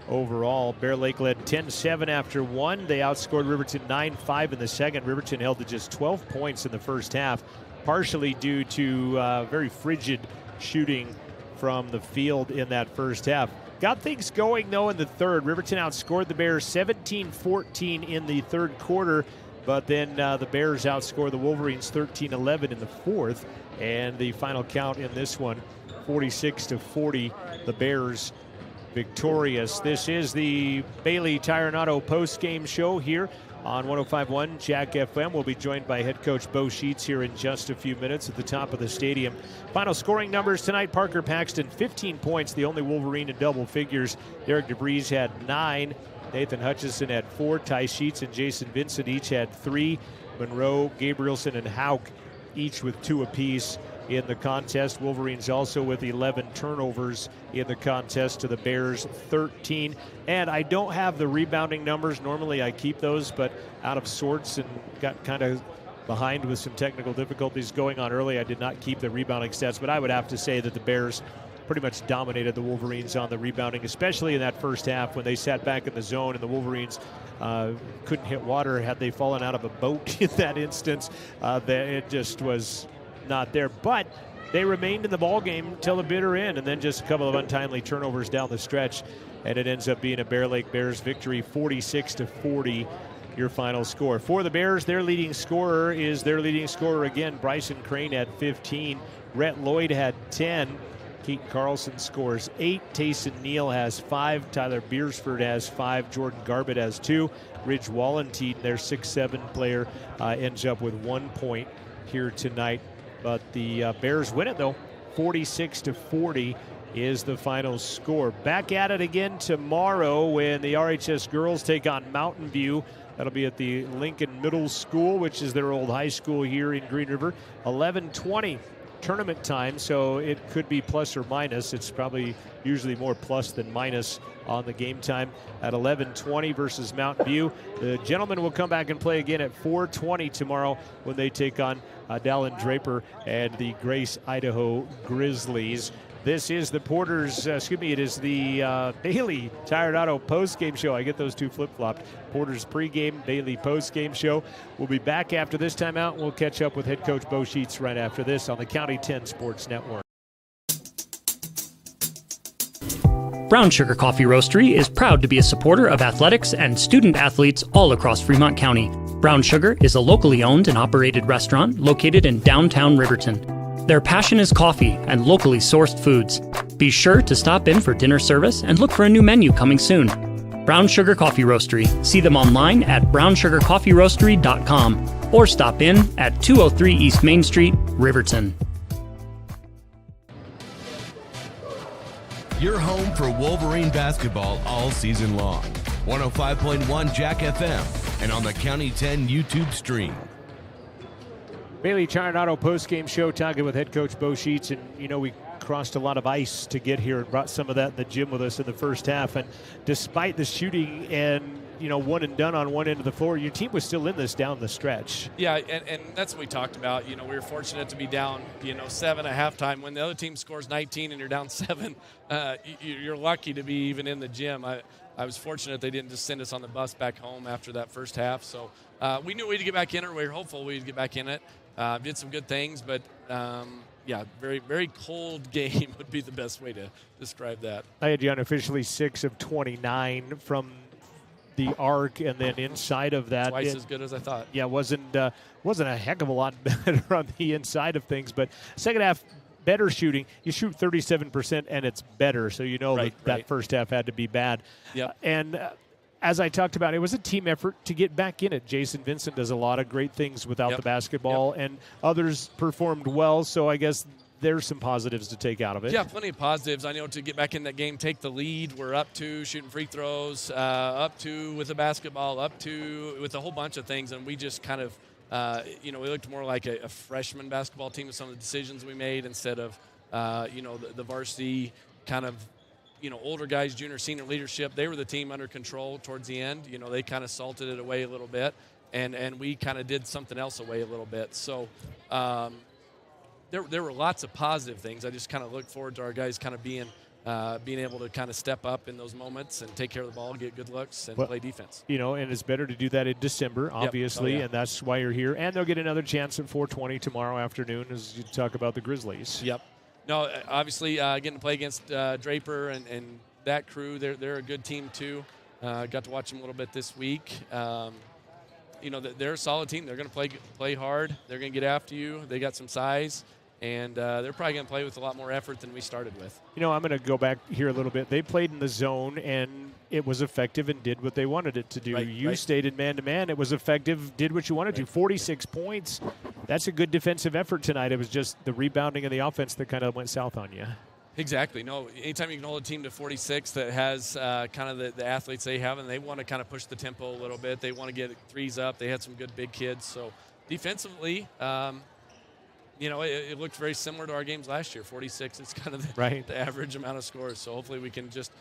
overall. Bear Lake led 10-7 after one. They outscored Riverton 9-5 in the second. Riverton held to just 12 points in the first half, partially due to very frigid shooting from the field in that first half. Got things going, though, in the third. Riverton outscored the Bears 17-14 in the third quarter. But then the Bears outscore the Wolverines 13-11 in the fourth. And the final count in this one, 46-40, the Bears victorious. This is the Bailey Tire and Auto post-game show here on 105.1 Jack FM. We'll be joined by head coach Bo Sheets here in just a few minutes at the top of the stadium. Final scoring numbers tonight: Parker Paxton, 15 points, the only Wolverine in double figures. Derek DeVries had 9. Nathan Hutchison had 4. Ty Sheets and Jason Vincent each had 3. Monroe, Gabrielson, and Hauk each with 2 apiece in the contest. Wolverines also with 11 turnovers in the contest to the Bears 13. And I don't have the rebounding numbers. Normally I keep those, but out of sorts and got kind of behind with some technical difficulties going on early. I did not keep the rebounding stats, but I would have to say that the Bears pretty much dominated the Wolverines on the rebounding, especially in that first half when they sat back in the zone and the Wolverines couldn't hit water. Had they fallen out of a boat in that instance, it just was not there. But they remained in the ball game till the bitter end, and then just a couple of untimely turnovers down the stretch, and it ends up being a Bear Lake Bears victory, 46-40. Your final score. For the Bears, their leading scorer is their leading scorer again. Bryson Crane had 15. Rhett Lloyd had 10. Keaton Carlson scores 8. Tayson Neal has 5. Tyler Beersford has 5. Jordan Garbett has 2. Ridge Wallentine, their 6'7" player, ends up with 1 point here tonight. But the Bears win it, though. 46-40 is the final score. Back at it again tomorrow when the RHS girls take on Mountain View. That'll be at the Lincoln Middle School, which is their old high school here in Green River. 11:20 tournament time, so it could be plus or minus. It's probably usually more plus than minus on the game time at 11:20 versus Mountain View. The gentlemen will come back and play again at 4:20 tomorrow when they take on Dallin Draper and the Grace, Idaho Grizzlies. This is the it is the Bailey Tire and Auto post-game show. I get those two flip-flopped. Porter's pregame, Bailey post-game show. We'll be back after this timeout. We'll catch up with head coach Bo Sheets right after this on the County 10 Sports Network. Brown Sugar Coffee Roastery is proud to be a supporter of athletics and student athletes all across Fremont County. Brown Sugar is a locally owned and operated restaurant located in downtown Riverton. Their passion is coffee and locally sourced foods. Be sure to stop in for dinner service and look for a new menu coming soon. Brown Sugar Coffee Roastery. See them online at brownsugarcoffeeroastery.com or stop in at 203 East Main Street, Riverton. You're home for Wolverine basketball all season long. 105.1 Jack FM and on the County 10 YouTube stream. Bailey Tire and Auto post-game show, talking with head coach Bo Sheets. And, we crossed a lot of ice to get here and brought some of that in the gym with us in the first half. And despite the shooting and, one and done on one end of the floor, your team was still in this down the stretch. Yeah, and that's what we talked about. We were fortunate to be down, 7 at halftime. When the other team scores 19 and you're down 7, you're lucky to be even in the gym. I was fortunate they didn't just send us on the bus back home after that first half. So we knew we'd get back in it. We were hopeful we'd get back in it. Did some good things, but very, very cold game would be the best way to describe that. I had you unofficially 6 of 29 from the arc, and then inside of that, twice as good as I thought. Yeah, wasn't a heck of a lot better on the inside of things, but second half better shooting. You shoot 37%, and it's better, so that first half had to be bad. Yep. And as I talked about, it was a team effort to get back in it. Jason Vincent does a lot of great things without the basketball, and others performed well, so I guess there's some positives to take out of it. Yeah, plenty of positives. I know to get back in that game, take the lead. We're up 2 shooting free throws, up 2 with the basketball, up 2 with a whole bunch of things, and we just kind of, we looked more like a freshman basketball team with some of the decisions we made instead of, the varsity kind of, older guys, junior, senior leadership. They were the team under control towards the end. They kind of salted it away a little bit, and we kind of did something else away a little bit. So there were lots of positive things. I just kind of look forward to our guys kind of being able to kind of step up in those moments and take care of the ball, get good looks, and play defense. And it's better to do that in December, obviously, and that's why you're here. And they'll get another chance at 4:20 tomorrow afternoon as you talk about the Grizzlies. Yep. No, obviously getting to play against Draper and that crew, they're a good team too. Got to watch them a little bit this week. they're a solid team. They're going to play hard. They're going to get after you. They got some size. And they're probably going to play with a lot more effort than we started with. I'm going to go back here a little bit. They played in the zone, and it was effective and did what they wanted it to do. You stayed in man-to-man. It was effective, did what you wanted to. 46 points. That's a good defensive effort tonight. It was just the rebounding and the offense that kind of went south on you. Exactly. No, anytime you can hold a team to 46 that has kind of the athletes they have, and they want to kind of push the tempo a little bit. They want to get threes up. They had some good big kids. So defensively, it looked very similar to our games last year. 46 is kind of the average amount of scores. So hopefully we can just,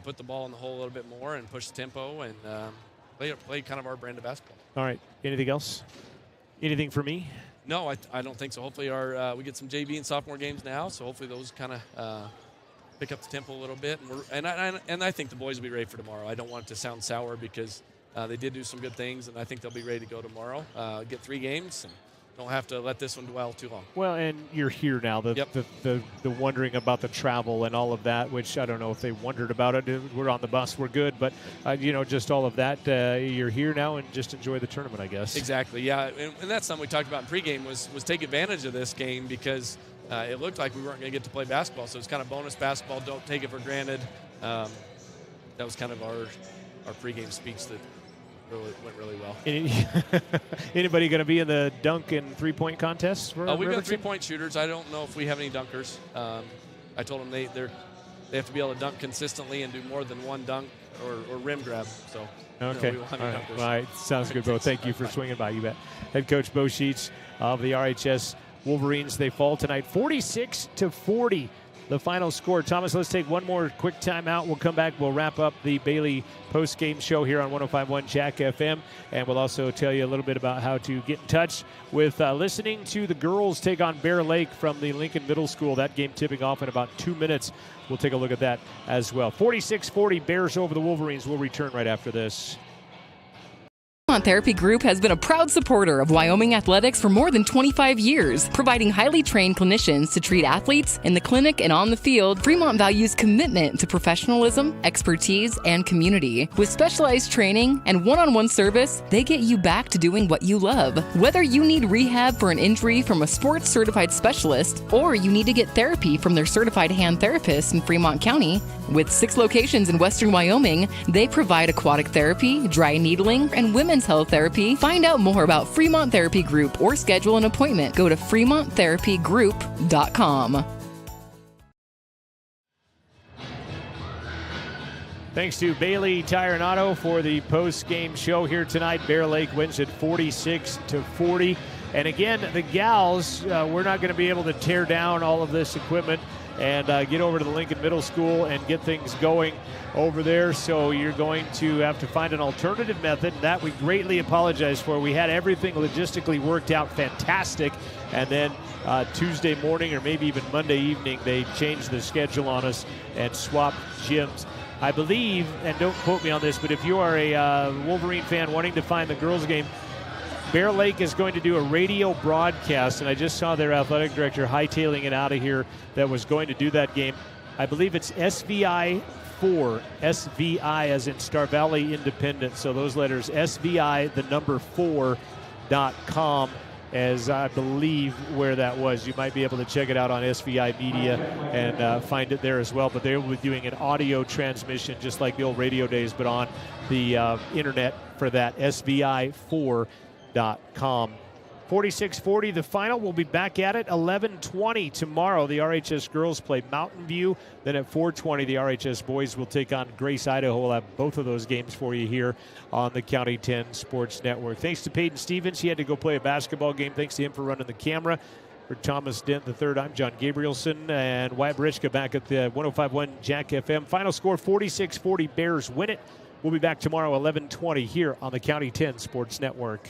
put the ball in the hole a little bit more and push the tempo and play kind of our brand of basketball. All right. Anything else? Anything for me? No, I don't think so. Hopefully we get some JV and sophomore games now, so hopefully those kind of pick up the tempo a little bit. And I think the boys will be ready for tomorrow. I don't want it to sound sour because they did do some good things, and I think they'll be ready to go tomorrow. Get 3 games and don't have to let this one dwell too long. Well, and you're here now. The wondering about the travel and all of that, which I don't know if they wondered about it. We're on the bus. We're good. But, just all of that, you're here now and just enjoy the tournament, I guess. Exactly, yeah. And that's something we talked about in pregame was take advantage of this game because it looked like we weren't going to get to play basketball. So it's kind of bonus basketball. Don't take it for granted. That was kind of our pregame speech that went really well. Anybody going to be in the dunk and three-point contests? We've got 3-point shooters. I don't know if we have any dunkers. I told them they have to be able to dunk consistently and do more than one dunk or rim grab. So okay, we won't have any dunkers. All right, sounds good, Bo. Thank you for swinging by. You bet. Head coach Bo Sheets of the RHS Wolverines. They fall tonight, 46-40. The final score. Thomas, let's take one more quick timeout. We'll come back. We'll wrap up the Bailey post-game show here on 105.1 Jack FM, and we'll also tell you a little bit about how to get in touch with listening to the girls take on Bear Lake from the Lincoln Middle School. That game tipping off in about 2 minutes. We'll take a look at that as well. 46-40, Bears over the Wolverines. We'll return right after this. Fremont Therapy Group has been a proud supporter of Wyoming athletics for more than 25 years, providing highly trained clinicians to treat athletes in the clinic and on the field. Fremont values commitment to professionalism, expertise, and community. With specialized training and one-on-one service, they get you back to doing what you love. Whether you need rehab for an injury from a sports certified specialist, or you need to get therapy from their certified hand therapist in Fremont County, with 6 locations in western Wyoming, they provide aquatic therapy, dry needling, and women's health therapy. Find out more about Fremont Therapy Group or schedule an appointment. Go to FremontTherapyGroup.com. Thanks to Bailey Tire and Auto for the post-game show here tonight. Bear Lake wins at 46-40. And again, the gals, we're not going to be able to tear down all of this equipment and get over to the Lincoln Middle School and get things going over there. So you're going to have to find an alternative method. That we greatly apologize for. We had everything logistically worked out fantastic. And then Tuesday morning or maybe even Monday evening, they changed the schedule on us and swapped gyms. I believe, and don't quote me on this, but if you are a Wolverine fan wanting to find the girls' game, Bear Lake is going to do a radio broadcast, and I just saw their athletic director hightailing it out of here that was going to do that game. I believe it's SVI 4, SVI as in Star Valley Independent. So those letters, SVI, the number 4.com, as I believe where that was. You might be able to check it out on SVI Media and find it there as well. But they will be doing an audio transmission just like the old radio days, but on the internet for that, SVI4.com. 46-40 the final. We'll be back at it 11:20 tomorrow. The RHS girls play Mountain View. Then at 4:20 the RHS boys will take on Grace, Idaho. We'll have both of those games for you here on the County 10 Sports Network. Thanks to Peyton Stevens. He had to go play a basketball game. Thanks to him for running the camera. For Thomas Dent III, I'm John Gabrielson, and Wyatt Barichka back at the 105.1 Jack FM. Final score 46-40. Bears win it. We'll be back tomorrow 11:20 here on the County 10 Sports Network.